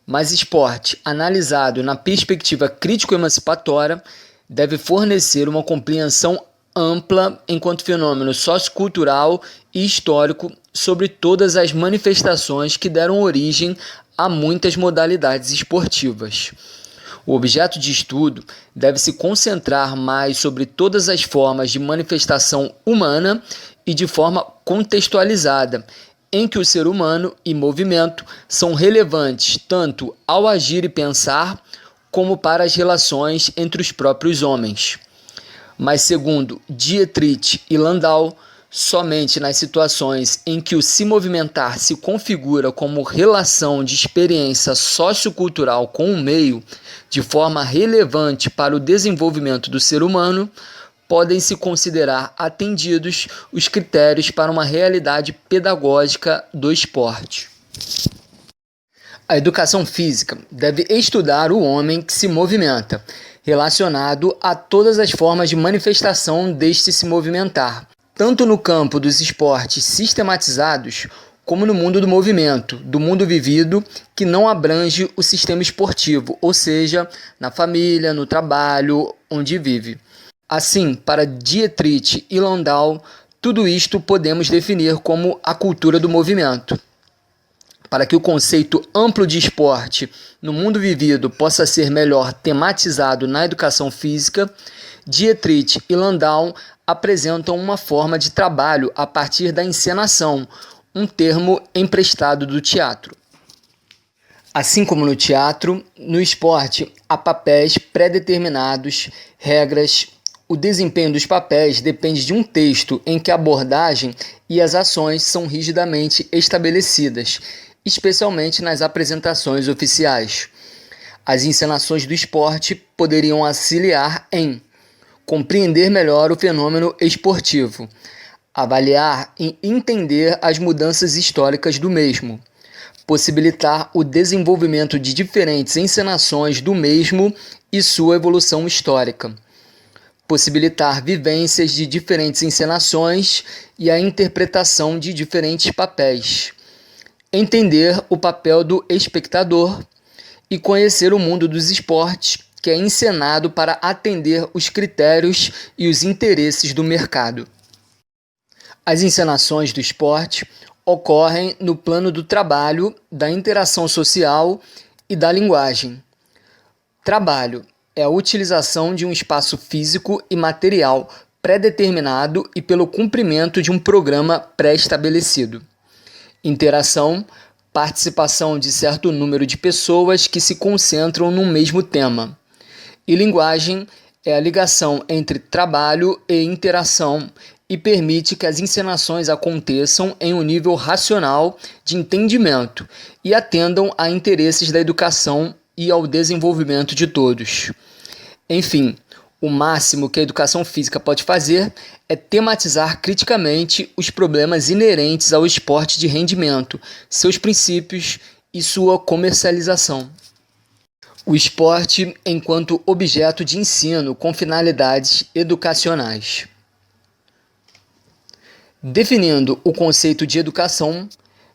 mas esporte, analisado na perspectiva crítico-emancipatória, deve fornecer uma compreensão ampla enquanto fenômeno sociocultural e histórico sobre todas as manifestações que deram origem a muitas modalidades esportivas. O objeto de estudo deve se concentrar mais sobre todas as formas de manifestação humana e de forma contextualizada, em que o ser humano e movimento são relevantes tanto ao agir e pensar, como para as relações entre os próprios homens. Mas, segundo Dietrich e Landau, somente nas situações em que o se movimentar se configura como relação de experiência sociocultural com o meio, de forma relevante para o desenvolvimento do ser humano, podem se considerar atendidos os critérios para uma realidade pedagógica do esporte. A educação física deve estudar o homem que se movimenta, relacionado a todas as formas de manifestação deste se movimentar, tanto no campo dos esportes sistematizados, como no mundo do movimento, do mundo vivido, que não abrange o sistema esportivo, ou seja, na família, no trabalho, onde vive. Assim, para Dietrich e Landau, tudo isto podemos definir como a cultura do movimento. Para que o conceito amplo de esporte no mundo vivido possa ser melhor tematizado na educação física, Dietrich e Landau apresentam uma forma de trabalho a partir da encenação, um termo emprestado do teatro. Assim como no teatro, no esporte há papéis pré-determinados, regras. O desempenho dos papéis depende de um texto em que a abordagem e as ações são rigidamente estabelecidas, especialmente nas apresentações oficiais. As encenações do esporte poderiam auxiliar em compreender melhor o fenômeno esportivo, avaliar e entender as mudanças históricas do mesmo, possibilitar o desenvolvimento de diferentes encenações do mesmo e sua evolução histórica, possibilitar vivências de diferentes encenações e a interpretação de diferentes papéis, entender o papel do espectador e conhecer o mundo dos esportes, que é encenado para atender os critérios e os interesses do mercado. As encenações do esporte ocorrem no plano do trabalho, da interação social e da linguagem. Trabalho é a utilização de um espaço físico e material pré-determinado e pelo cumprimento de um programa pré-estabelecido. Interação participação de certo número de pessoas que se concentram no mesmo tema. E linguagem é a ligação entre trabalho e interação e permite que as encenações aconteçam em um nível racional de entendimento e atendam a interesses da educação e ao desenvolvimento de todos. Enfim, o máximo que a educação física pode fazer é tematizar criticamente os problemas inerentes ao esporte de rendimento, seus princípios e sua comercialização. O esporte enquanto objeto de ensino com finalidades educacionais. Definindo o conceito de educação,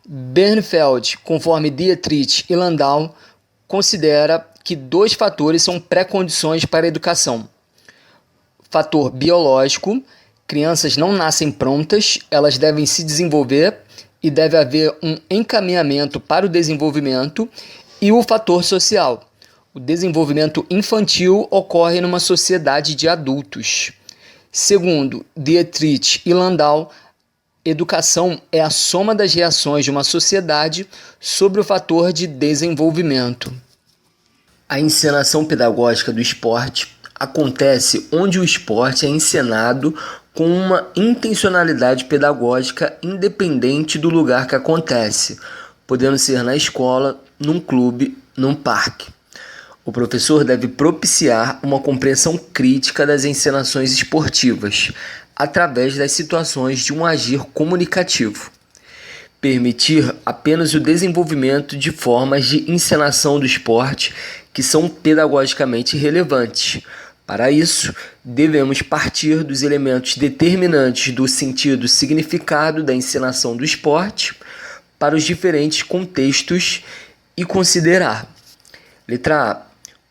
Bernfeld, conforme Dietrich e Landau, considera que 2 fatores são pré-condições para a educação. Fator biológico: crianças não nascem prontas, elas devem se desenvolver e deve haver um encaminhamento para o desenvolvimento. E o fator social: o desenvolvimento infantil ocorre numa sociedade de adultos. Segundo Dietrich e Landau, educação é a soma das reações de uma sociedade sobre o fator de desenvolvimento. A encenação pedagógica do esporte acontece onde o esporte é encenado com uma intencionalidade pedagógica independente do lugar que acontece, podendo ser na escola, num clube, num parque. O professor deve propiciar uma compreensão crítica das encenações esportivas, através das situações de um agir comunicativo. Permitir apenas o desenvolvimento de formas de encenação do esporte que são pedagogicamente relevantes. Para isso, devemos partir dos elementos determinantes do sentido significado da encenação do esporte para os diferentes contextos e considerar: letra A,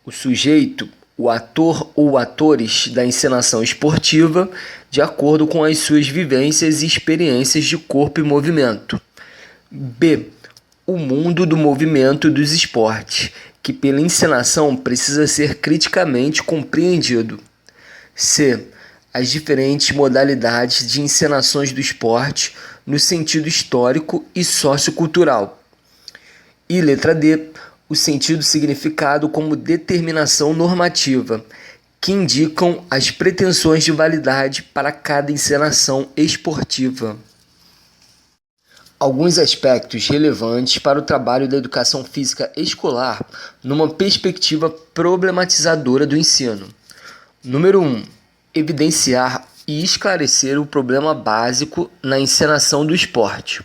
o sujeito, o ator ou atores da encenação esportiva, de acordo com as suas vivências e experiências de corpo e movimento. B, o mundo do movimento e dos esportes, que pela encenação precisa ser criticamente compreendido. C, as diferentes modalidades de encenações do esporte no sentido histórico e sociocultural. E letra D, o sentido significado como determinação normativa, que indicam as pretensões de validade para cada encenação esportiva. Alguns aspectos relevantes para o trabalho da educação física escolar numa perspectiva problematizadora do ensino. Número 1. Evidenciar e esclarecer o problema básico na encenação do esporte.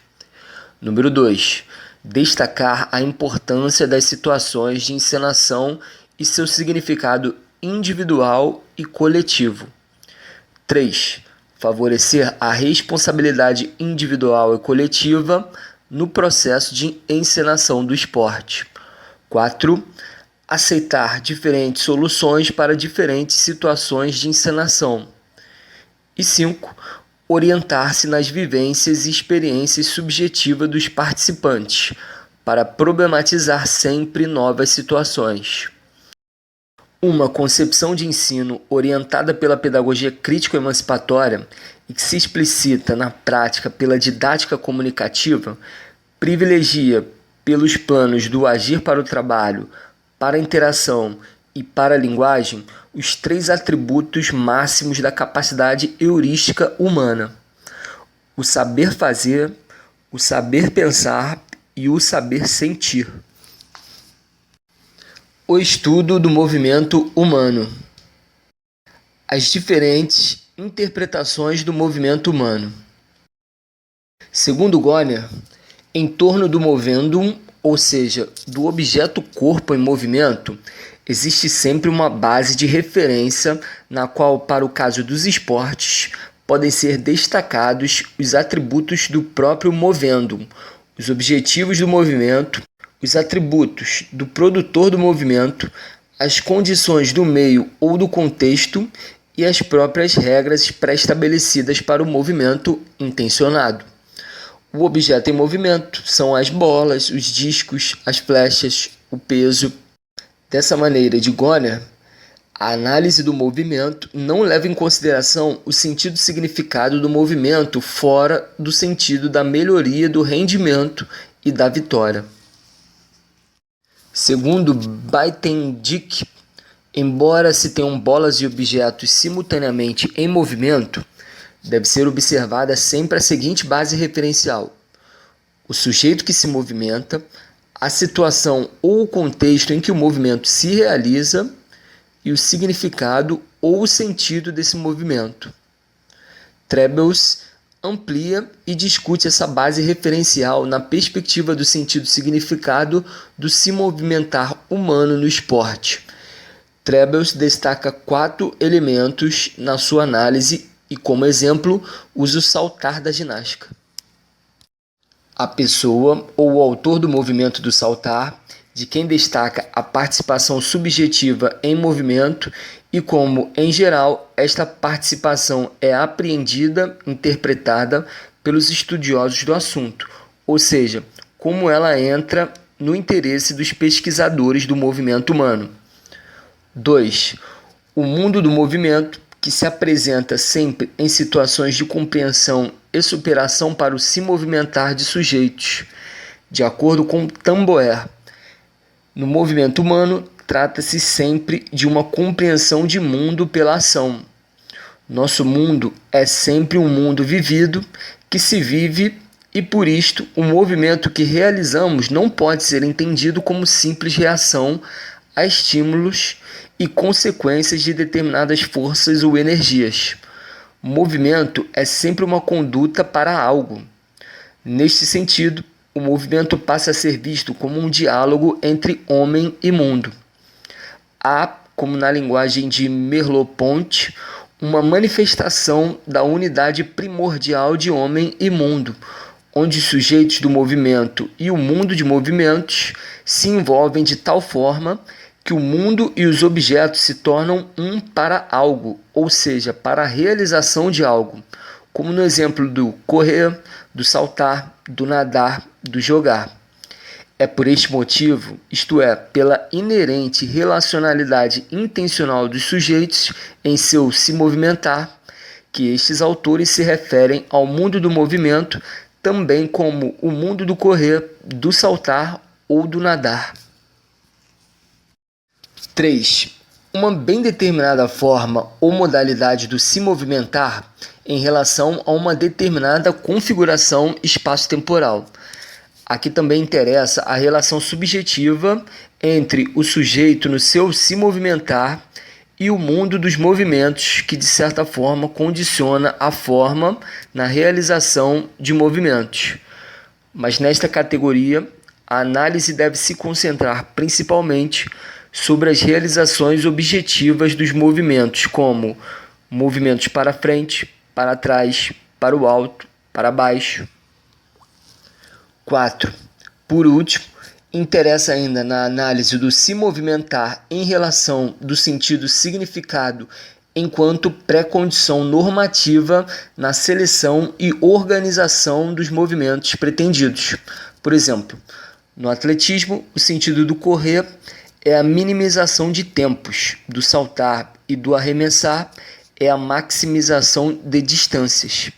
Número 2. Destacar a importância das situações de encenação e seu significado individual e coletivo. 3. Favorecer a responsabilidade individual e coletiva no processo de encenação do esporte. 4. Aceitar diferentes soluções para diferentes situações de encenação. E 5. Orientar-se nas vivências e experiências subjetivas dos participantes, para problematizar sempre novas situações. Uma concepção de ensino orientada pela pedagogia crítico-emancipatória e que se explicita na prática pela didática comunicativa, privilegia, pelos planos do agir para o trabalho, para a interação e para a linguagem, os 3 atributos máximos da capacidade heurística humana: o saber fazer, o saber pensar e o saber sentir. O estudo do movimento humano. As diferentes interpretações do movimento humano. Segundo Goner, em torno do movendum, ou seja, do objeto corpo em movimento, existe sempre uma base de referência na qual, para o caso dos esportes, podem ser destacados os atributos do próprio movendum, os objetivos do movimento, os atributos do produtor do movimento, as condições do meio ou do contexto e as próprias regras pré-estabelecidas para o movimento intencionado. O objeto em movimento são as bolas, os discos, as flechas, o peso. Dessa maneira, de Goner, a análise do movimento não leva em consideração o sentido significado do movimento fora do sentido da melhoria do rendimento e da vitória. Segundo Buitendijk, embora se tenham bolas e objetos simultaneamente em movimento, deve ser observada sempre a seguinte base referencial: o sujeito que se movimenta, a situação ou o contexto em que o movimento se realiza e o significado ou o sentido desse movimento. Trebels amplia e discute essa base referencial na perspectiva do sentido-significado do se movimentar humano no esporte. Trebels destaca 4 elementos na sua análise e, como exemplo, usa o saltar da ginástica. A pessoa ou o autor do movimento do saltar, de quem destaca a participação subjetiva em movimento e como, em geral, esta participação é apreendida, interpretada pelos estudiosos do assunto, ou seja, como ela entra no interesse dos pesquisadores do movimento humano. 2. O mundo do movimento, que se apresenta sempre em situações de compreensão e superação para o se movimentar de sujeitos. De acordo com Tamboer, no movimento humano, trata-se sempre de uma compreensão de mundo pela ação. Nosso mundo é sempre um mundo vivido, que se vive, e por isto o movimento que realizamos não pode ser entendido como simples reação a estímulos e consequências de determinadas forças ou energias. Movimento é sempre uma conduta para algo. Neste sentido, o movimento passa a ser visto como um diálogo entre homem e mundo. Há, como na linguagem de Merleau-Ponty, uma manifestação da unidade primordial de homem e mundo, onde os sujeitos do movimento e o mundo de movimentos se envolvem de tal forma que o mundo e os objetos se tornam um para algo, ou seja, para a realização de algo, como no exemplo do correr, do saltar, do nadar, do jogar. É por este motivo, isto é, pela inerente relacionalidade intencional dos sujeitos em seu se movimentar, que estes autores se referem ao mundo do movimento também como o mundo do correr, do saltar ou do nadar. 3. Uma bem determinada forma ou modalidade do se movimentar em relação a uma determinada configuração espaço-temporal. Aqui também interessa a relação subjetiva entre o sujeito no seu se movimentar e o mundo dos movimentos, que de certa forma condiciona a forma na realização de movimentos. Mas nesta categoria, a análise deve se concentrar principalmente sobre as realizações objetivas dos movimentos, como movimentos para frente, para trás, para o alto, para baixo. 4. Por último, interessa ainda na análise do se movimentar em relação do sentido significado enquanto pré-condição normativa na seleção e organização dos movimentos pretendidos. Por exemplo, no atletismo, o sentido do correr é a minimização de tempos, do saltar e do arremessar é a maximização de distâncias.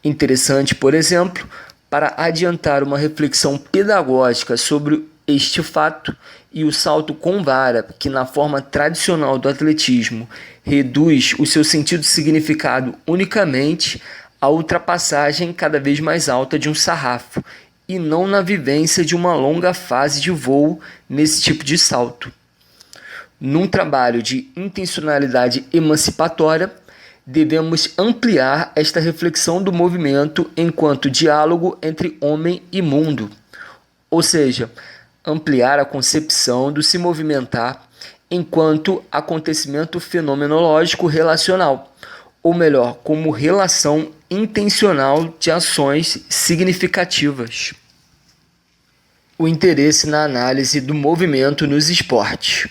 Interessante, por exemplo, para adiantar uma reflexão pedagógica sobre este fato e o salto com vara, que na forma tradicional do atletismo reduz o seu sentido significado unicamente à ultrapassagem cada vez mais alta de um sarrafo, e não na vivência de uma longa fase de voo nesse tipo de salto. Num trabalho de intencionalidade emancipatória, devemos ampliar esta reflexão do movimento enquanto diálogo entre homem e mundo, ou seja, ampliar a concepção do se movimentar enquanto acontecimento fenomenológico relacional, ou melhor, como relação intencional de ações significativas. O interesse na análise do movimento nos esportes.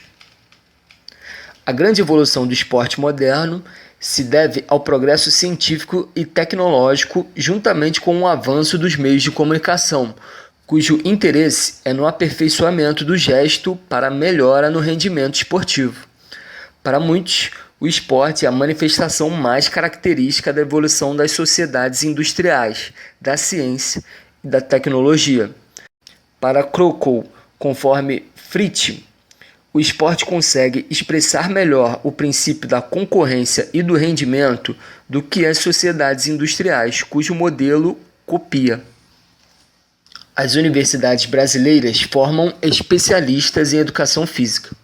A grande evolução do esporte moderno se deve ao progresso científico e tecnológico, juntamente com o avanço dos meios de comunicação, cujo interesse é no aperfeiçoamento do gesto para melhora no rendimento esportivo. Para muitos, o esporte é a manifestação mais característica da evolução das sociedades industriais, da ciência e da tecnologia. Para Krokl, conforme Fritz, o esporte consegue expressar melhor o princípio da concorrência e do rendimento do que as sociedades industriais, cujo modelo copia. As universidades brasileiras formam especialistas em educação física,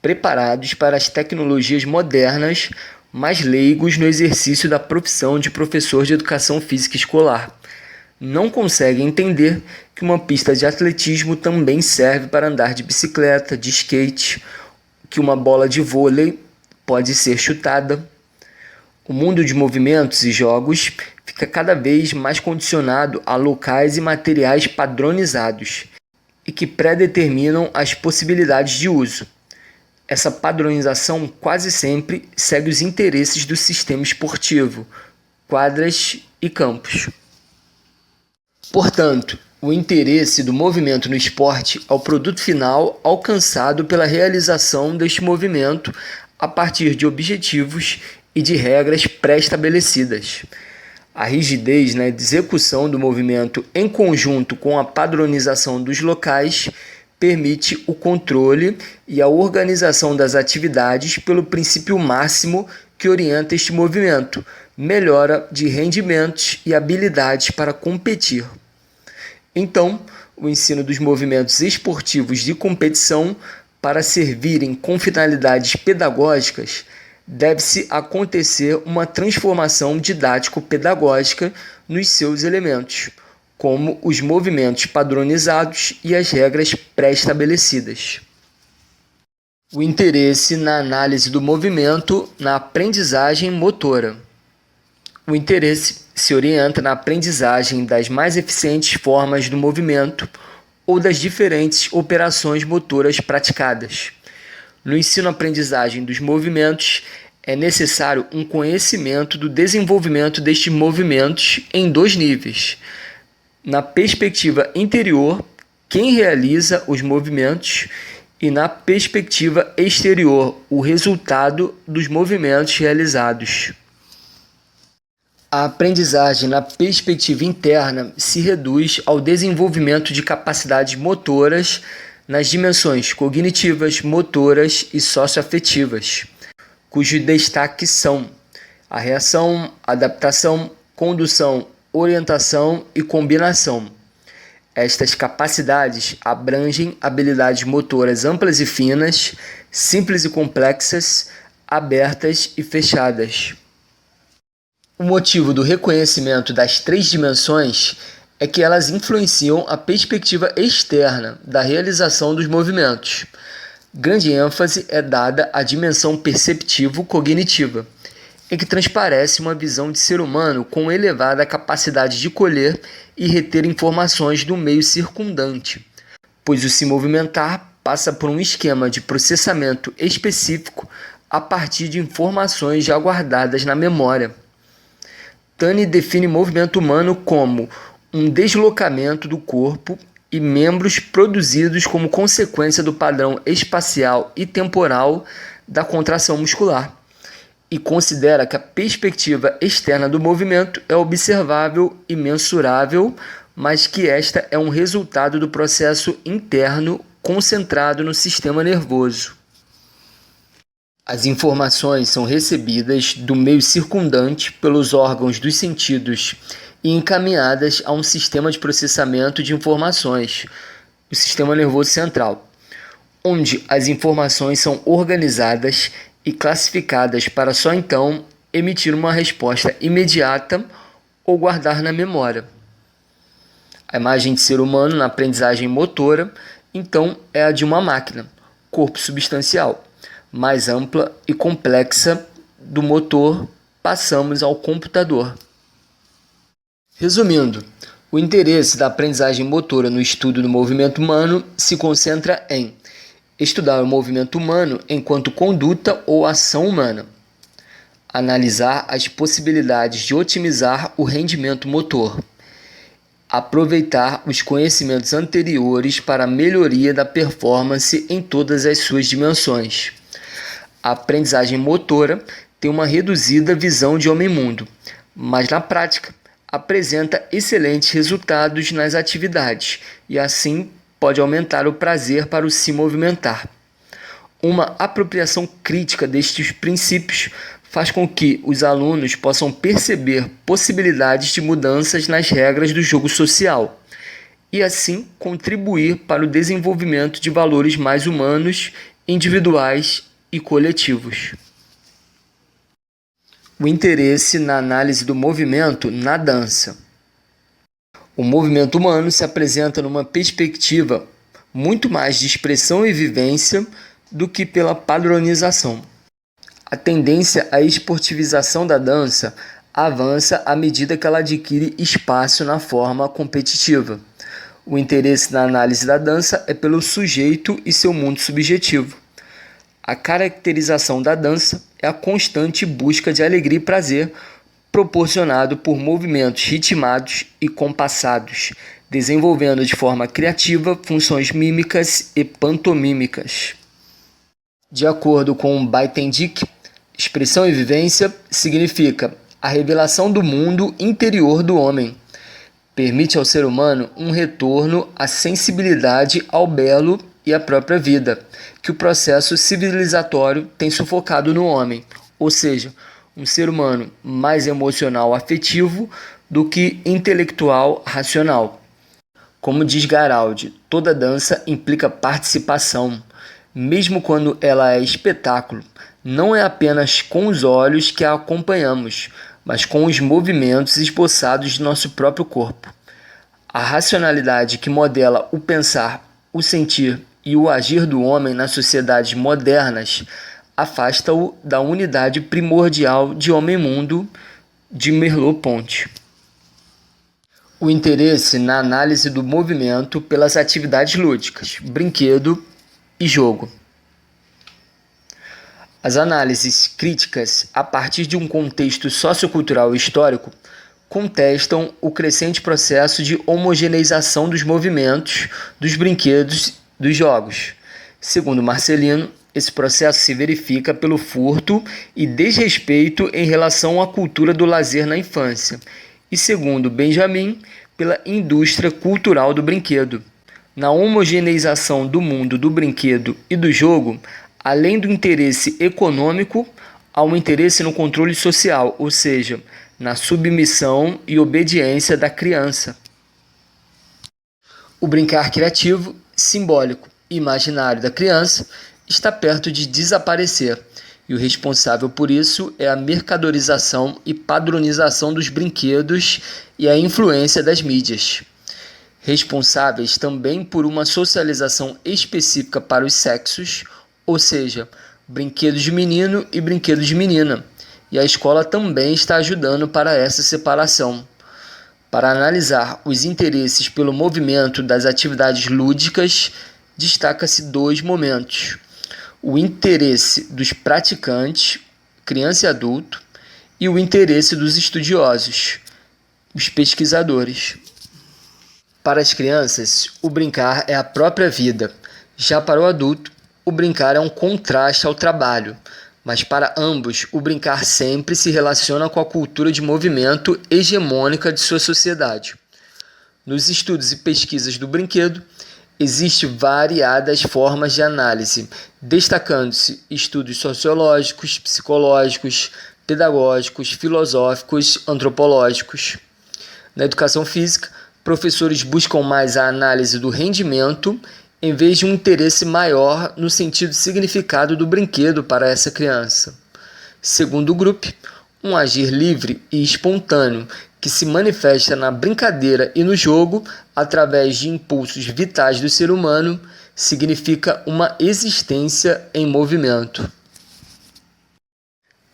preparados para as tecnologias modernas, mas leigos no exercício da profissão de professor de educação física escolar. Não conseguem entender que uma pista de atletismo também serve para andar de bicicleta, de skate, que uma bola de vôlei pode ser chutada. O mundo de movimentos e jogos fica cada vez mais condicionado a locais e materiais padronizados e que predeterminam as possibilidades de uso. Essa padronização quase sempre segue os interesses do sistema esportivo, quadras e campos. Portanto, o interesse do movimento no esporte é o produto final alcançado pela realização deste movimento a partir de objetivos e de regras pré-estabelecidas. A rigidez na execução do movimento em conjunto com a padronização dos locais permite o controle e a organização das atividades pelo princípio máximo que orienta este movimento, melhora de rendimentos e habilidades para competir. Então, o ensino dos movimentos esportivos de competição para servirem com finalidades pedagógicas deve-se acontecer uma transformação didático-pedagógica nos seus elementos, como os movimentos padronizados e as regras pré-estabelecidas. O interesse na análise do movimento na aprendizagem motora. O interesse se orienta na aprendizagem das mais eficientes formas do movimento ou das diferentes operações motoras praticadas. No ensino-aprendizagem dos movimentos, é necessário um conhecimento do desenvolvimento destes movimentos em dois níveis. Na perspectiva interior, quem realiza os movimentos, e na perspectiva exterior, o resultado dos movimentos realizados. A aprendizagem na perspectiva interna se reduz ao desenvolvimento de capacidades motoras nas dimensões cognitivas, motoras e socioafetivas, cujos destaques são a reação, adaptação, condução, orientação e combinação. Estas capacidades abrangem habilidades motoras amplas e finas, simples e complexas, abertas e fechadas. O motivo do reconhecimento das três dimensões é que elas influenciam a perspectiva externa da realização dos movimentos. Grande ênfase é dada à dimensão perceptivo-cognitiva, em que transparece uma visão de ser humano com elevada capacidade de colher e reter informações do meio circundante, pois o se movimentar passa por um esquema de processamento específico a partir de informações já guardadas na memória. Taine define movimento humano como um deslocamento do corpo e membros produzidos como consequência do padrão espacial e temporal da contração muscular, e considera que a perspectiva externa do movimento é observável e mensurável, mas que esta é um resultado do processo interno concentrado no sistema nervoso. As informações são recebidas do meio circundante pelos órgãos dos sentidos e encaminhadas a um sistema de processamento de informações, o sistema nervoso central, onde as informações são organizadas e classificadas para só então emitir uma resposta imediata ou guardar na memória. A imagem de ser humano na aprendizagem motora, então, é a de uma máquina, corpo substancial, mais ampla e complexa. Do motor passamos ao computador. Resumindo, o interesse da aprendizagem motora no estudo do movimento humano se concentra em estudar o movimento humano enquanto conduta ou ação humana, analisar as possibilidades de otimizar o rendimento motor, aproveitar os conhecimentos anteriores para a melhoria da performance em todas as suas dimensões. A aprendizagem motora tem uma reduzida visão de homem-mundo, mas na prática apresenta excelentes resultados nas atividades e assim pode aumentar o prazer para o se movimentar. Uma apropriação crítica destes princípios faz com que os alunos possam perceber possibilidades de mudanças nas regras do jogo social e, assim, contribuir para o desenvolvimento de valores mais humanos, individuais e coletivos. O interesse na análise do movimento na dança. O movimento humano se apresenta numa perspectiva muito mais de expressão e vivência do que pela padronização. A tendência à esportivização da dança avança à medida que ela adquire espaço na forma competitiva. O interesse na análise da dança é pelo sujeito e seu mundo subjetivo. A caracterização da dança é a constante busca de alegria e prazer proporcionado por movimentos ritmados e compassados, desenvolvendo de forma criativa funções mímicas e pantomímicas. De acordo com Buitendijk, expressão e vivência significa a revelação do mundo interior do homem. Permite ao ser humano um retorno à sensibilidade ao belo e à própria vida, que o processo civilizatório tem sufocado no homem, ou seja, um ser humano mais emocional afetivo do que intelectual racional. Como diz Garaldi, toda dança implica participação, mesmo quando ela é espetáculo. Não é apenas com os olhos que a acompanhamos, mas com os movimentos esboçados de nosso próprio corpo. A racionalidade que modela o pensar, o sentir e o agir do homem nas sociedades modernas afasta-o da unidade primordial de homem-mundo de Merleau-Ponty. O interesse na análise do movimento pelas atividades lúdicas, brinquedo e jogo. As análises críticas, a partir de um contexto sociocultural e histórico, contestam o crescente processo de homogeneização dos movimentos, dos brinquedos, dos jogos. Segundo Marcelino, esse processo se verifica pelo furto e desrespeito em relação à cultura do lazer na infância, e segundo Benjamin, pela indústria cultural do brinquedo. Na homogeneização do mundo do brinquedo e do jogo, além do interesse econômico, há um interesse no controle social, ou seja, na submissão e obediência da criança. O brincar criativo, simbólico e imaginário da criança está perto de desaparecer, e o responsável por isso é a mercadorização e padronização dos brinquedos e a influência das mídias. Responsáveis também por uma socialização específica para os sexos, ou seja, brinquedos de menino e brinquedos de menina, e a escola também está ajudando para essa separação. Para analisar os interesses pelo movimento das atividades lúdicas, destaca-se dois momentos: o interesse dos praticantes, criança e adulto, e o interesse dos estudiosos, os pesquisadores. Para as crianças, o brincar é a própria vida. Já para o adulto, o brincar é um contraste ao trabalho, mas para ambos, o brincar sempre se relaciona com a cultura de movimento hegemônica de sua sociedade. Nos estudos e pesquisas do brinquedo, existem variadas formas de análise, destacando-se estudos sociológicos, psicológicos, pedagógicos, filosóficos, antropológicos. Na educação física, professores buscam mais a análise do rendimento em vez de um interesse maior no sentido significado do brinquedo para essa criança. Segundo o grupo, um agir livre e espontâneo que se manifesta na brincadeira e no jogo através de impulsos vitais do ser humano significa uma existência em movimento.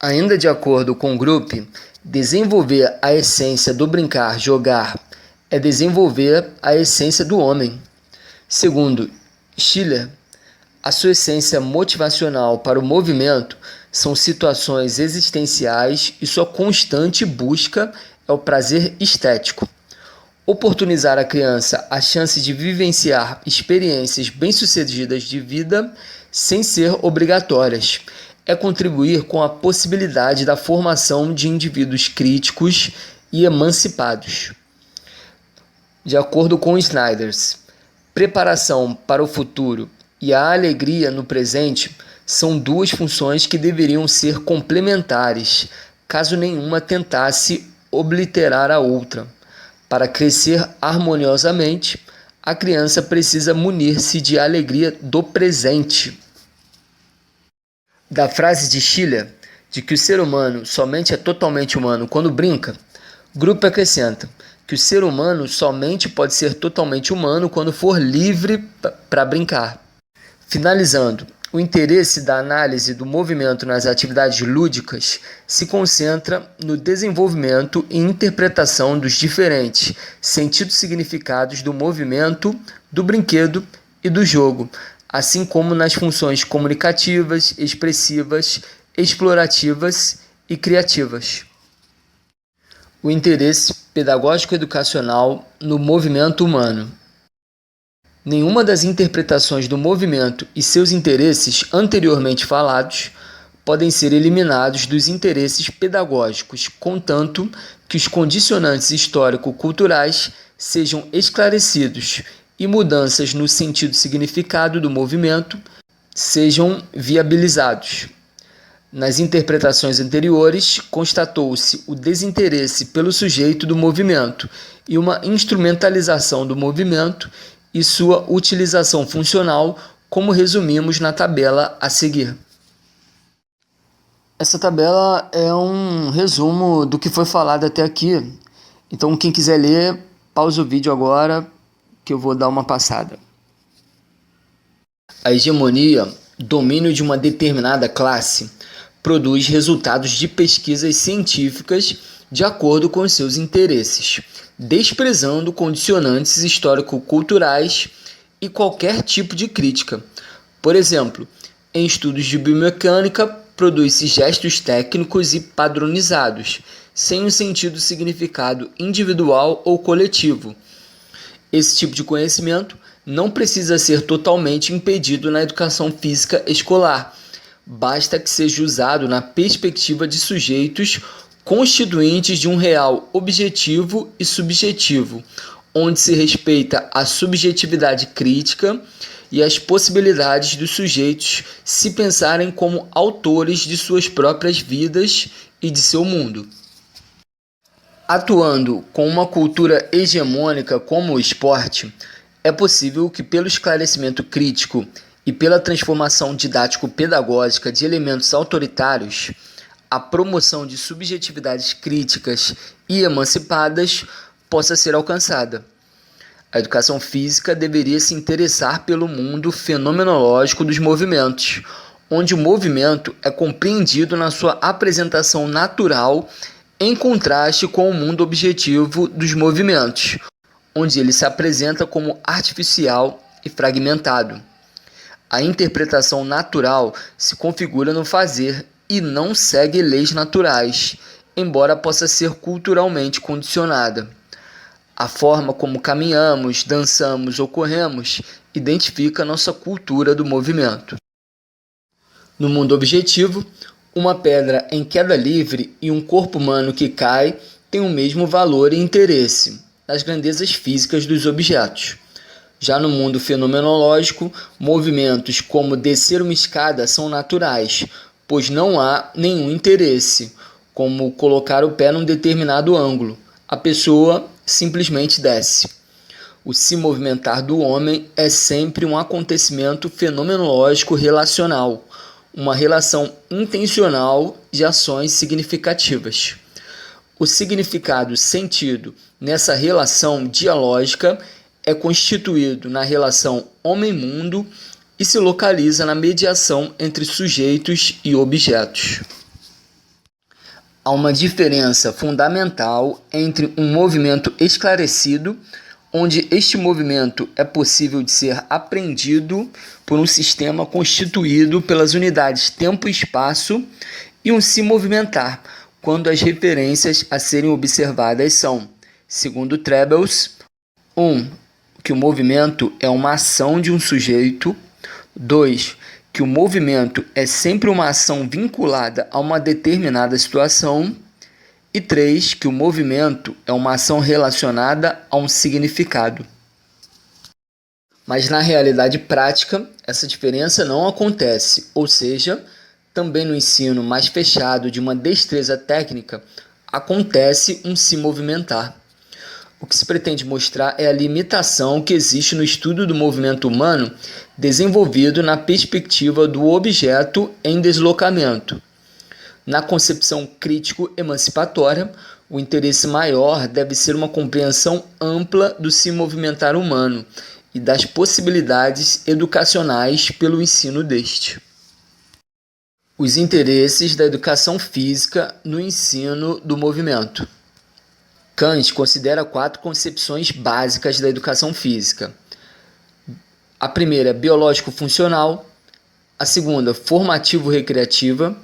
Ainda de acordo com o grupo, desenvolver a essência do brincar, jogar, é desenvolver a essência do homem. Segundo Schiller, a sua essência motivacional para o movimento são situações existenciais e sua constante busca é o prazer estético. Oportunizar à criança a chance de vivenciar experiências bem-sucedidas de vida sem ser obrigatórias é contribuir com a possibilidade da formação de indivíduos críticos e emancipados. De acordo com Snyders, Preparação para o futuro e a alegria no presente são duas funções que deveriam ser complementares, caso nenhuma tentasse obliterar a outra. Para crescer harmoniosamente, a criança precisa munir-se de alegria do presente. Da frase de Schiller, de que o ser humano somente é totalmente humano quando brinca, Grupo acrescenta que o ser humano somente pode ser totalmente humano quando for livre para brincar. Finalizando, o interesse da análise do movimento nas atividades lúdicas se concentra no desenvolvimento e interpretação dos diferentes sentidos e significados do movimento, do brinquedo e do jogo, assim como nas funções comunicativas, expressivas, explorativas e criativas. O interesse pedagógico-educacional no movimento humano. Nenhuma das interpretações do movimento e seus interesses anteriormente falados podem ser eliminados dos interesses pedagógicos, contanto que os condicionantes histórico-culturais sejam esclarecidos e mudanças no sentido e significado do movimento sejam viabilizados. Nas interpretações anteriores, constatou-se o desinteresse pelo sujeito do movimento e uma instrumentalização do movimento e sua utilização funcional, como resumimos na tabela a seguir. Essa tabela é um resumo do que foi falado até aqui. Então, quem quiser ler, pausa o vídeo agora, que eu vou dar uma passada. A hegemonia, domínio de uma determinada classe, produz resultados de pesquisas científicas de acordo com os seus interesses, desprezando condicionantes histórico-culturais e qualquer tipo de crítica. Por exemplo, em estudos de biomecânica, produz-se gestos técnicos e padronizados, sem um sentido significado individual ou coletivo. Esse tipo de conhecimento não precisa ser totalmente impedido na educação física escolar. Basta que seja usado na perspectiva de sujeitos constituintes de um real objetivo e subjetivo, onde se respeita a subjetividade crítica e as possibilidades dos sujeitos se pensarem como autores de suas próprias vidas e de seu mundo. Atuando com uma cultura hegemônica como o esporte, é possível que, pelo esclarecimento crítico e pela transformação didático-pedagógica de elementos autoritários, a promoção de subjetividades críticas e emancipadas possa ser alcançada. A educação física deveria se interessar pelo mundo fenomenológico dos movimentos, onde o movimento é compreendido na sua apresentação natural em contraste com o mundo objetivo dos movimentos, onde ele se apresenta como artificial e fragmentado. A interpretação natural se configura no fazer e não segue leis naturais, embora possa ser culturalmente condicionada. A forma como caminhamos, dançamos ou corremos identifica nossa cultura do movimento. No mundo objetivo, uma pedra em queda livre e um corpo humano que cai têm o mesmo valor e interesse nas grandezas físicas dos objetos. Já no mundo fenomenológico, movimentos como descer uma escada são naturais, pois não há nenhum interesse, como colocar o pé num determinado ângulo. A pessoa simplesmente desce. O se movimentar do homem é sempre um acontecimento fenomenológico relacional, uma relação intencional de ações significativas. O significado sentido nessa relação dialógica é constituído na relação homem-mundo e se localiza na mediação entre sujeitos e objetos. Há uma diferença fundamental entre um movimento esclarecido, onde este movimento é possível de ser apreendido por um sistema constituído pelas unidades tempo e espaço, e um se movimentar, quando as referências a serem observadas são, segundo Trebels, 1. Que o movimento é uma ação de um sujeito. 2. Que o movimento é sempre uma ação vinculada a uma determinada situação. E 3. Que o movimento é uma ação relacionada a um significado. Mas na realidade prática, essa diferença não acontece, ou seja, também no ensino mais fechado de uma destreza técnica, acontece um se movimentar. O que se pretende mostrar é a limitação que existe no estudo do movimento humano desenvolvido na perspectiva do objeto em deslocamento. Na concepção crítico-emancipatória, o interesse maior deve ser uma compreensão ampla do se movimentar humano e das possibilidades educacionais pelo ensino deste. Os interesses da educação física no ensino do movimento. Kant considera 4 concepções básicas da educação física. A primeira, biológico-funcional. A segunda, formativo-recreativa.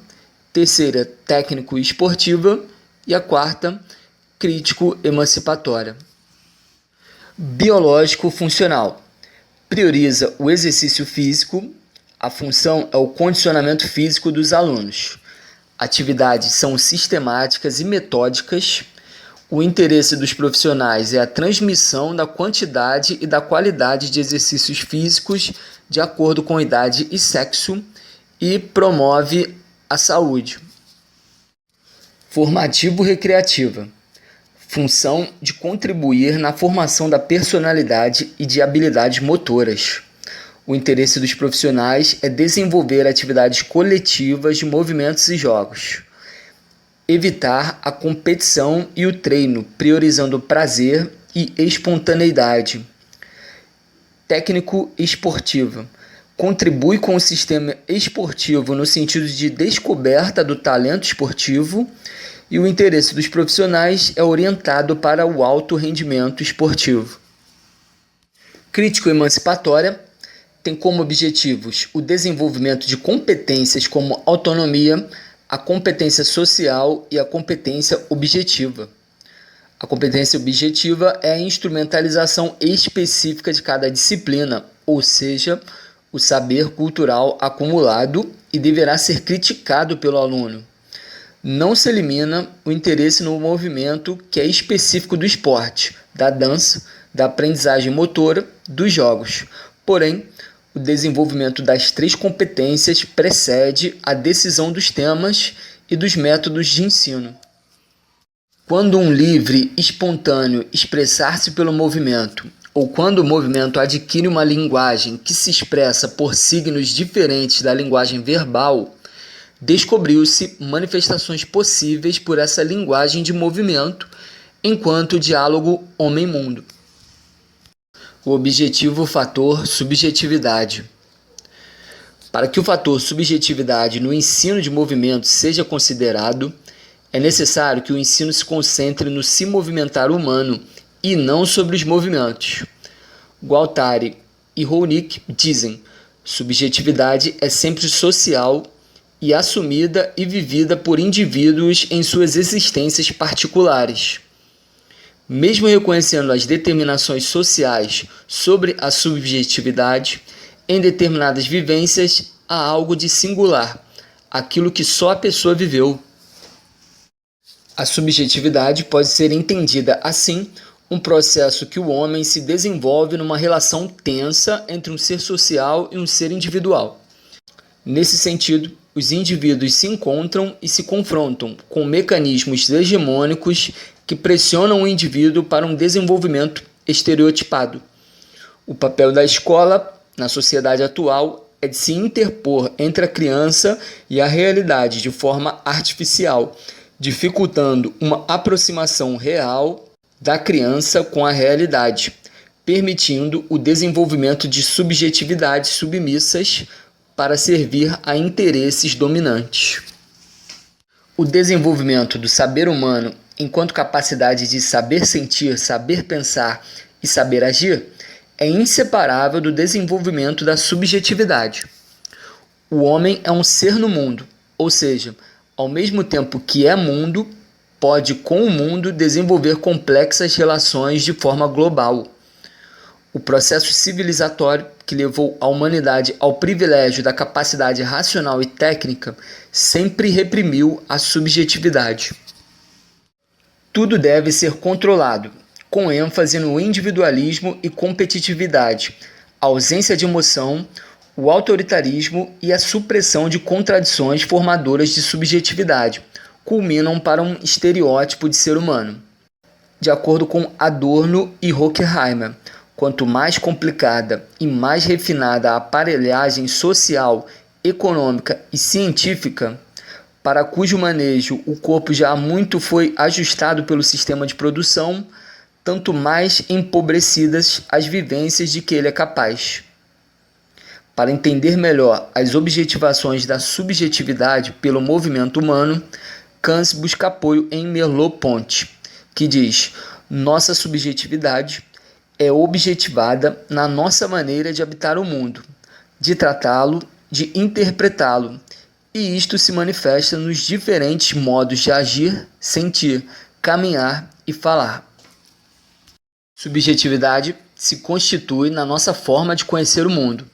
Terceira, técnico-esportiva. E a quarta, crítico-emancipatória. Biológico-funcional. Prioriza o exercício físico. A função é o condicionamento físico dos alunos. Atividades são sistemáticas e metódicas. O interesse dos profissionais é a transmissão da quantidade e da qualidade de exercícios físicos de acordo com idade e sexo e promove a saúde. Formativo-recreativa. Função de contribuir na formação da personalidade e de habilidades motoras. O interesse dos profissionais é desenvolver atividades coletivas de movimentos e jogos. Evitar a competição e o treino, priorizando prazer e espontaneidade. Técnico-esportiva. Contribui com o sistema esportivo no sentido de descoberta do talento esportivo e o interesse dos profissionais é orientado para o alto rendimento esportivo. Crítico-emancipatória tem como objetivos o desenvolvimento de competências como autonomia, a competência social e a competência objetiva. A competência objetiva é a instrumentalização específica de cada disciplina, ou seja, o saber cultural acumulado e deverá ser criticado pelo aluno. Não se elimina o interesse no movimento que é específico do esporte, da dança, da aprendizagem motora, dos jogos. Porém, o desenvolvimento das 3 competências precede a decisão dos temas e dos métodos de ensino. Quando um livre, espontâneo expressar-se pelo movimento, ou quando o movimento adquire uma linguagem que se expressa por signos diferentes da linguagem verbal, descobriu-se manifestações possíveis por essa linguagem de movimento, enquanto diálogo homem-mundo. O objetivo fator subjetividade. Para que o fator subjetividade no ensino de movimento seja considerado, é necessário que o ensino se concentre no se movimentar humano e não sobre os movimentos. Guattari e Hounick dizem: subjetividade é sempre social e assumida e vivida por indivíduos em suas existências particulares. Mesmo reconhecendo as determinações sociais sobre a subjetividade, em determinadas vivências há algo de singular, aquilo que só a pessoa viveu. A subjetividade pode ser entendida assim, um processo que o homem se desenvolve numa relação tensa entre um ser social e um ser individual. Nesse sentido, os indivíduos se encontram e se confrontam com mecanismos hegemônicos que pressionam o indivíduo para um desenvolvimento estereotipado. O papel da escola, na sociedade atual, é de se interpor entre a criança e a realidade de forma artificial, dificultando uma aproximação real da criança com a realidade, permitindo o desenvolvimento de subjetividades submissas para servir a interesses dominantes. O desenvolvimento do saber humano enquanto capacidade de saber sentir, saber pensar e saber agir é inseparável do desenvolvimento da subjetividade. O homem é um ser no mundo, ou seja, ao mesmo tempo que é mundo, pode com o mundo desenvolver complexas relações de forma global. O processo civilizatório que levou a humanidade ao privilégio da capacidade racional e técnica sempre reprimiu a subjetividade. Tudo deve ser controlado, com ênfase no individualismo e competitividade, a ausência de emoção, o autoritarismo e a supressão de contradições formadoras de subjetividade culminam para um estereótipo de ser humano. De acordo com Adorno e Horkheimer, quanto mais complicada e mais refinada a aparelhagem social, econômica e científica, para cujo manejo o corpo já há muito foi ajustado pelo sistema de produção, tanto mais empobrecidas as vivências de que ele é capaz. Para entender melhor as objetivações da subjetividade pelo movimento humano, Kant busca apoio em Merleau-Ponty, que diz: nossa subjetividade é objetivada na nossa maneira de habitar o mundo, de tratá-lo, de interpretá-lo, e isto se manifesta nos diferentes modos de agir, sentir, caminhar e falar. Subjetividade se constitui na nossa forma de conhecer o mundo,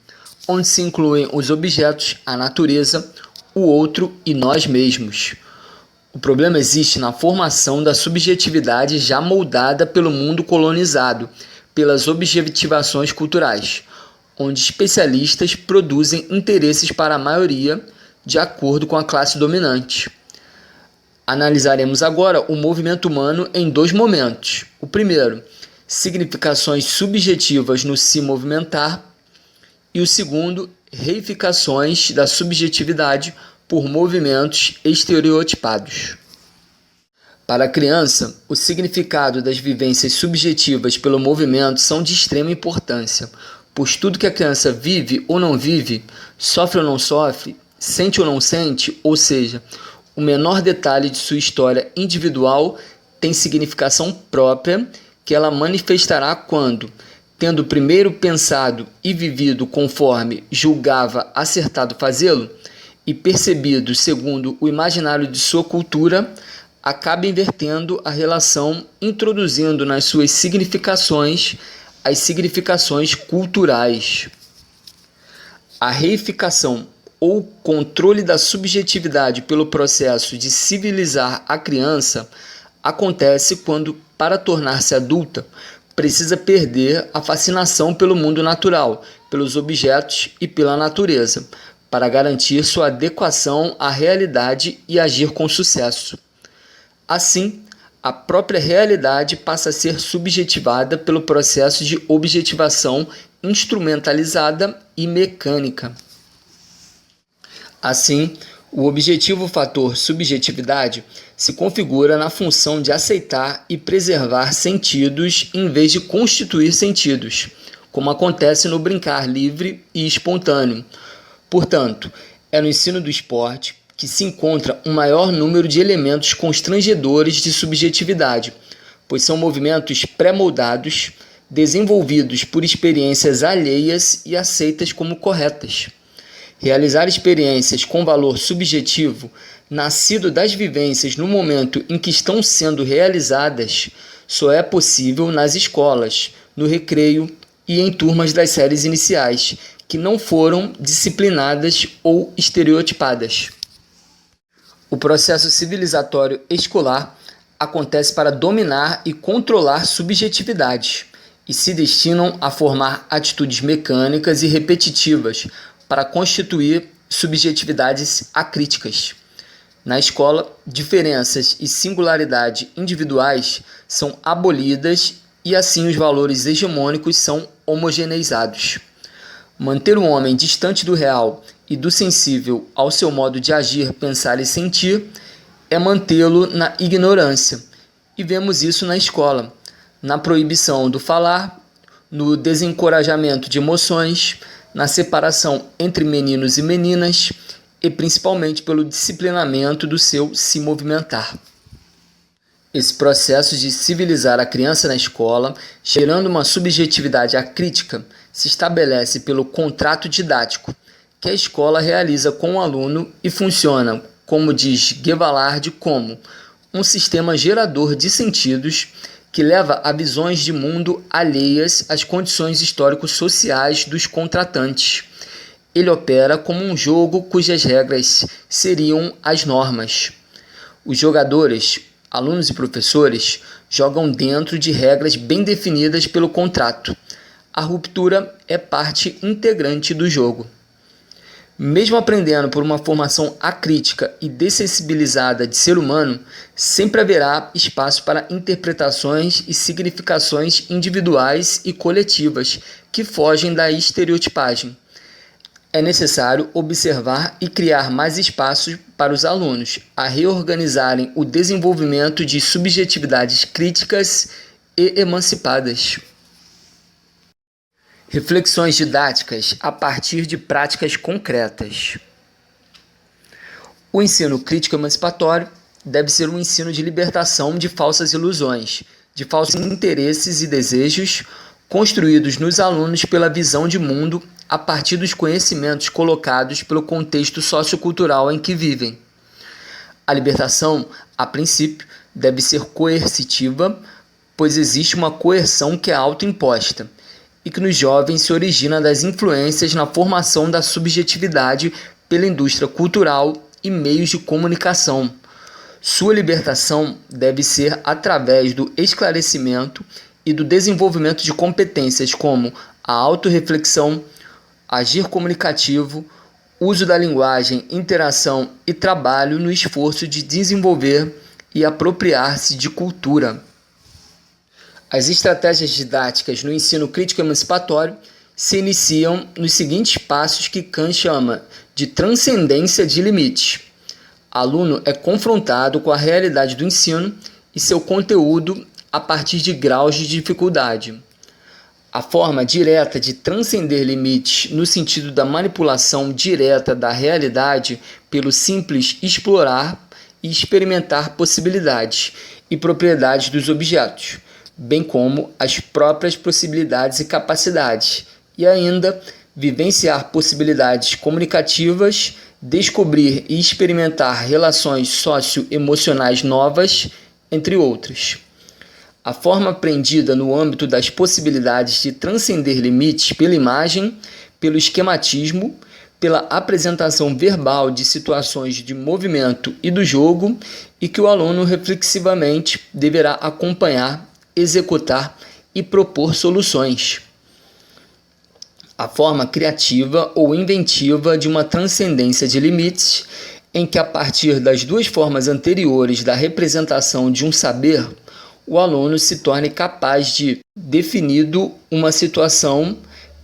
onde se incluem os objetos, a natureza, o outro e nós mesmos. O problema existe na formação da subjetividade já moldada pelo mundo colonizado, pelas objetivações culturais, onde especialistas produzem interesses para a maioria de acordo com a classe dominante. Analisaremos agora o movimento humano em dois momentos. O primeiro, significações subjetivas no se movimentar, e o segundo, reificações da subjetividade por movimentos estereotipados. Para a criança, o significado das vivências subjetivas pelo movimento são de extrema importância, pois tudo que a criança vive ou não vive, sofre ou não sofre, sente ou não sente, ou seja, o menor detalhe de sua história individual tem significação própria que ela manifestará quando, tendo primeiro pensado e vivido conforme julgava acertado fazê-lo, e percebido segundo o imaginário de sua cultura, acaba invertendo a relação, introduzindo nas suas significações as significações culturais. A reificação ou controle da subjetividade pelo processo de civilizar a criança acontece quando, para tornar-se adulta, precisa perder a fascinação pelo mundo natural, pelos objetos e pela natureza, para garantir sua adequação à realidade e agir com sucesso. Assim, a própria realidade passa a ser subjetivada pelo processo de objetivação instrumentalizada e mecânica. Assim, o objetivo fator subjetividade se configura na função de aceitar e preservar sentidos em vez de constituir sentidos, como acontece no brincar livre e espontâneo. Portanto, é no ensino do esporte que se encontra um maior número de elementos constrangedores de subjetividade, pois são movimentos pré-moldados, desenvolvidos por experiências alheias e aceitas como corretas. Realizar experiências com valor subjetivo, nascido das vivências no momento em que estão sendo realizadas, só é possível nas escolas, no recreio e em turmas das séries iniciais, que não foram disciplinadas ou estereotipadas. O processo civilizatório escolar acontece para dominar e controlar subjetividades e se destinam a formar atitudes mecânicas e repetitivas para constituir subjetividades acríticas. Na escola, diferenças e singularidade individuais são abolidas e assim os valores hegemônicos são homogeneizados. Manter o homem distante do real e do sensível ao seu modo de agir, pensar e sentir é mantê-lo na ignorância. E vemos isso na escola, na proibição do falar, no desencorajamento de emoções, na separação entre meninos e meninas e principalmente pelo disciplinamento do seu se movimentar. Esse processo de civilizar a criança na escola, gerando uma subjetividade acrítica, se estabelece pelo contrato didático que a escola realiza com o aluno e funciona, como diz Gewalard, como um sistema gerador de sentidos que leva a visões de mundo alheias às condições histórico-sociais dos contratantes. Ele opera como um jogo cujas regras seriam as normas. Os jogadores, alunos e professores, jogam dentro de regras bem definidas pelo contrato. a ruptura é parte integrante do jogo. Mesmo aprendendo por uma formação acrítica e dessensibilizada de ser humano, sempre haverá espaço para interpretações e significações individuais e coletivas que fogem da estereotipagem. É necessário observar e criar mais espaços para os alunos a reorganizarem o desenvolvimento de subjetividades críticas e emancipadas. Reflexões didáticas a partir de práticas concretas. O ensino crítico emancipatório deve ser um ensino de libertação de falsas ilusões, de falsos interesses e desejos construídos nos alunos pela visão de mundo a partir dos conhecimentos colocados pelo contexto sociocultural em que vivem. A libertação, a princípio, deve ser coercitiva, pois existe uma coerção que é autoimposta e que nos jovens se origina das influências na formação da subjetividade pela indústria cultural e meios de comunicação. Sua libertação deve ser através do esclarecimento e do desenvolvimento de competências como a autorreflexão, agir comunicativo, uso da linguagem, interação e trabalho no esforço de desenvolver e apropriar-se de cultura. As estratégias didáticas no ensino crítico emancipatório se iniciam nos seguintes passos que Kant chama de transcendência de limites. O aluno é confrontado com a realidade do ensino e seu conteúdo a partir de graus de dificuldade. A forma direta de transcender limites no sentido da manipulação direta da realidade pelo simples explorar e experimentar possibilidades e propriedades dos objetos, bem como as próprias possibilidades e capacidades, e ainda vivenciar possibilidades comunicativas, descobrir e experimentar relações socioemocionais novas, entre outras. A forma aprendida no âmbito das possibilidades de transcender limites pela imagem, pelo esquematismo, pela apresentação verbal de situações de movimento e do jogo, e que o aluno reflexivamente deverá acompanhar, executar e propor soluções. A forma criativa ou inventiva de uma transcendência de limites, em que a partir das duas formas anteriores da representação de um saber, o aluno se torne capaz de, definido uma situação,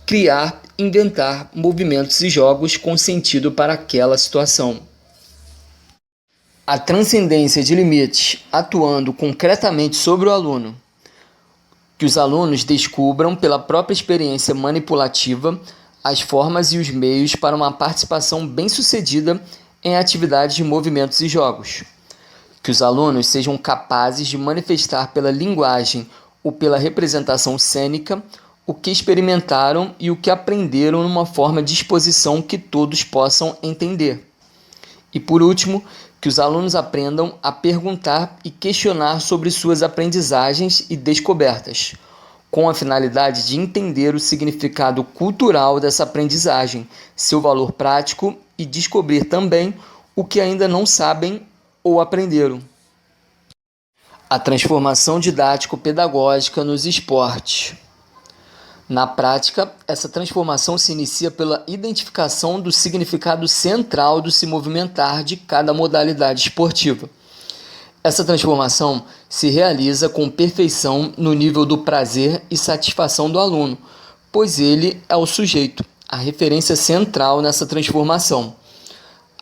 criar, inventar movimentos e jogos com sentido para aquela situação. A transcendência de limites atuando concretamente sobre o aluno. Que os alunos descubram pela própria experiência manipulativa as formas e os meios para uma participação bem-sucedida em atividades de movimentos e jogos. Que os alunos sejam capazes de manifestar pela linguagem ou pela representação cênica o que experimentaram e o que aprenderam numa forma de exposição que todos possam entender. E por último, que os alunos aprendam a perguntar e questionar sobre suas aprendizagens e descobertas, com a finalidade de entender o significado cultural dessa aprendizagem, seu valor prático e descobrir também o que ainda não sabem ou aprenderam. A transformação didático-pedagógica nos esportes. Na prática, essa transformação se inicia pela identificação do significado central do se movimentar de cada modalidade esportiva. Essa transformação se realiza com perfeição no nível do prazer e satisfação do aluno, pois ele é o sujeito, a referência central nessa transformação.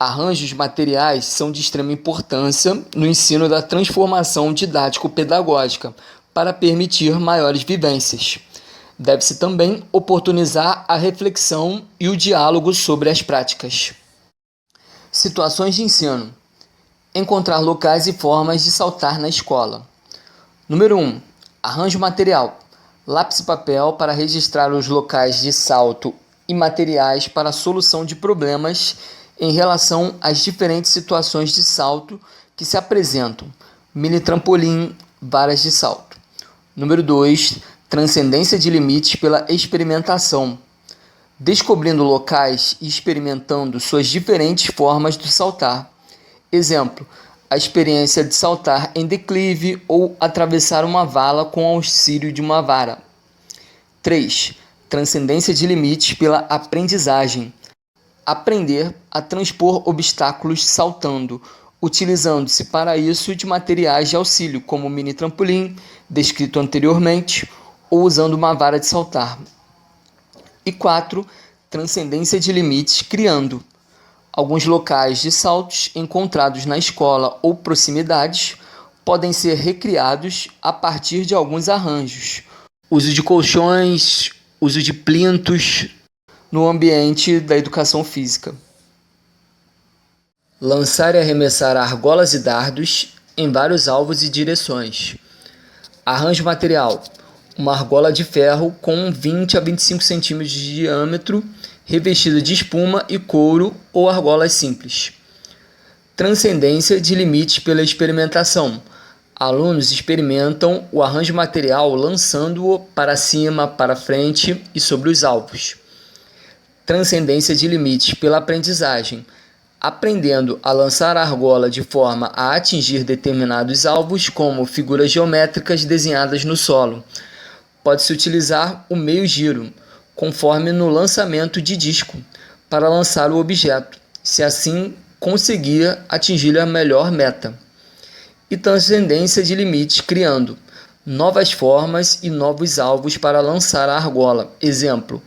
Arranjos materiais são de extrema importância no ensino da transformação didático-pedagógica para permitir maiores vivências. Deve-se também oportunizar a reflexão e o diálogo sobre as práticas. Situações de ensino. Encontrar locais e formas de saltar na escola. Número 1. Arranjo material. Lápis e papel para registrar os locais de salto e materiais para a solução de problemas em relação às diferentes situações de salto que se apresentam. Mini trampolim, varas de salto. Número 2. Transcendência de limites pela experimentação. Descobrindo locais e experimentando suas diferentes formas de saltar. Exemplo, a experiência de saltar em declive ou atravessar uma vala com auxílio de uma vara. 3. Transcendência de limites pela aprendizagem. Aprender a transpor obstáculos saltando, utilizando-se para isso de materiais de auxílio, como o mini trampolim, descrito anteriormente, ou usando uma vara de saltar. E 4. Transcendência de limites criando. Alguns locais de saltos encontrados na escola ou proximidades podem ser recriados a partir de alguns arranjos. Uso de colchões, uso de plintos no ambiente da educação física. Lançar e arremessar argolas e dardos em vários alvos e direções. Arranjo material: uma argola de ferro com 20 a 25 cm de diâmetro, revestida de espuma e couro ou argolas simples. Transcendência de limites pela experimentação. Alunos experimentam o arranjo material lançando-o para cima, para frente e sobre os alvos. Transcendência de limites pela aprendizagem. Aprendendo a lançar a argola de forma a atingir determinados alvos, como figuras geométricas desenhadas no solo. Pode-se utilizar o meio giro, conforme no lançamento de disco, para lançar o objeto, se assim conseguir atingir a melhor meta. E transcendência de limites criando novas formas e novos alvos para lançar a argola. Exemplo: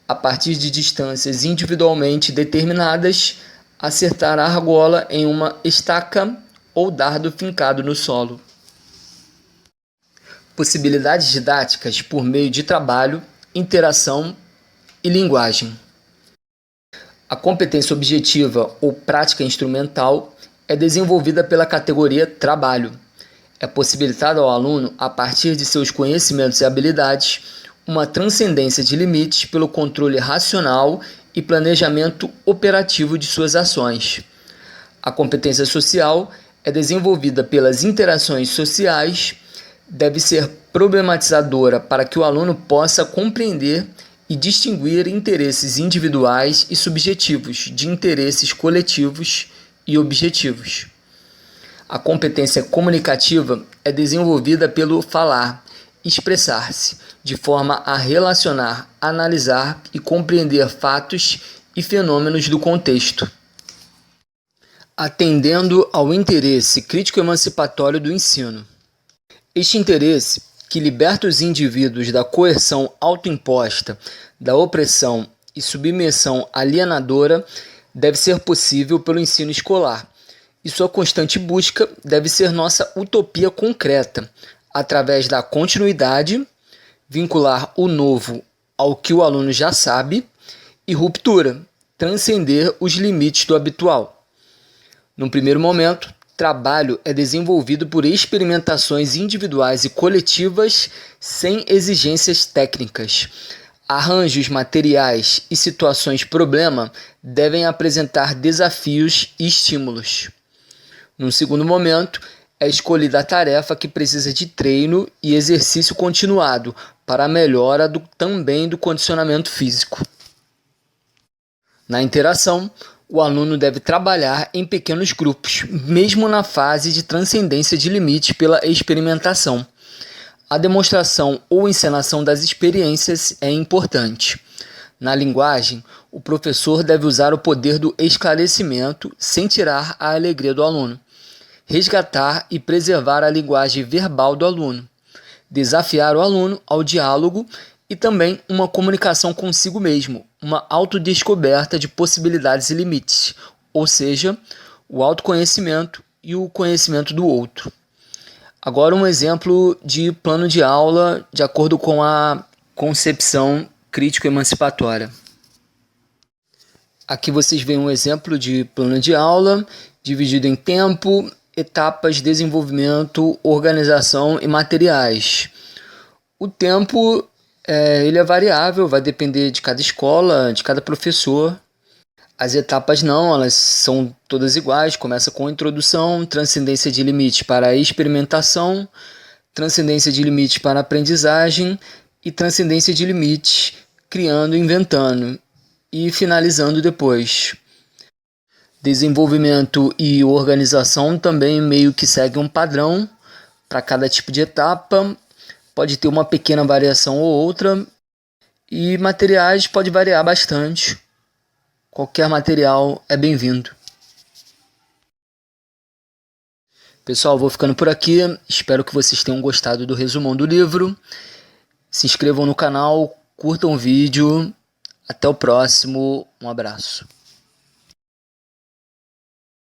a partir de distâncias individualmente determinadas, acertar a argola em uma estaca ou dardo fincado no solo. Possibilidades didáticas por meio de trabalho, interação e linguagem. A competência objetiva ou prática instrumental é desenvolvida pela categoria trabalho. É possibilitado ao aluno, a partir de seus conhecimentos e habilidades, uma transcendência de limites pelo controle racional e planejamento operativo de suas ações. A competência social é desenvolvida pelas interações sociais, deve ser problematizadora para que o aluno possa compreender e distinguir interesses individuais e subjetivos de interesses coletivos e objetivos. A competência comunicativa é desenvolvida pelo falar, expressar-se, de forma a relacionar, analisar e compreender fatos e fenômenos do contexto, atendendo ao interesse crítico-emancipatório do ensino. Este interesse, que liberta os indivíduos da coerção autoimposta, da opressão e submissão alienadora, deve ser possível pelo ensino escolar, e sua constante busca deve ser nossa utopia concreta, através da continuidade, vincular o novo ao que o aluno já sabe, e ruptura, transcender os limites do habitual. No primeiro momento, trabalho é desenvolvido por experimentações individuais e coletivas sem exigências técnicas. Arranjos materiais e situações problema devem apresentar desafios e estímulos. Num segundo momento, é escolhida a tarefa que precisa de treino e exercício continuado para a melhora também do condicionamento físico. Na interação, o aluno deve trabalhar em pequenos grupos, mesmo na fase de transcendência de limite pela experimentação. A demonstração ou encenação das experiências é importante. Na linguagem, o professor deve usar o poder do esclarecimento sem tirar a alegria do aluno. Resgatar e preservar a linguagem verbal do aluno. Desafiar o aluno ao diálogo e também uma comunicação consigo mesmo, uma autodescoberta de possibilidades e limites, ou seja, o autoconhecimento e o conhecimento do outro. Agora um exemplo de plano de aula de acordo com a concepção crítico-emancipatória. Aqui vocês veem um exemplo de plano de aula dividido em tempo, etapas, desenvolvimento, organização e materiais. O tempo ele é variável, vai depender de cada escola, de cada professor. As etapas não, elas são todas iguais, começa com introdução, transcendência de limites para a experimentação, transcendência de limites para a aprendizagem e transcendência de limites criando, inventando e finalizando depois. Desenvolvimento e organização também meio que segue um padrão para cada tipo de etapa, pode ter uma pequena variação ou outra, E materiais pode variar bastante. Qualquer material é bem-vindo. Pessoal, vou ficando por aqui. Espero que vocês tenham gostado do resumão do livro. Se inscrevam no canal, curtam o vídeo. Até o próximo. Um abraço.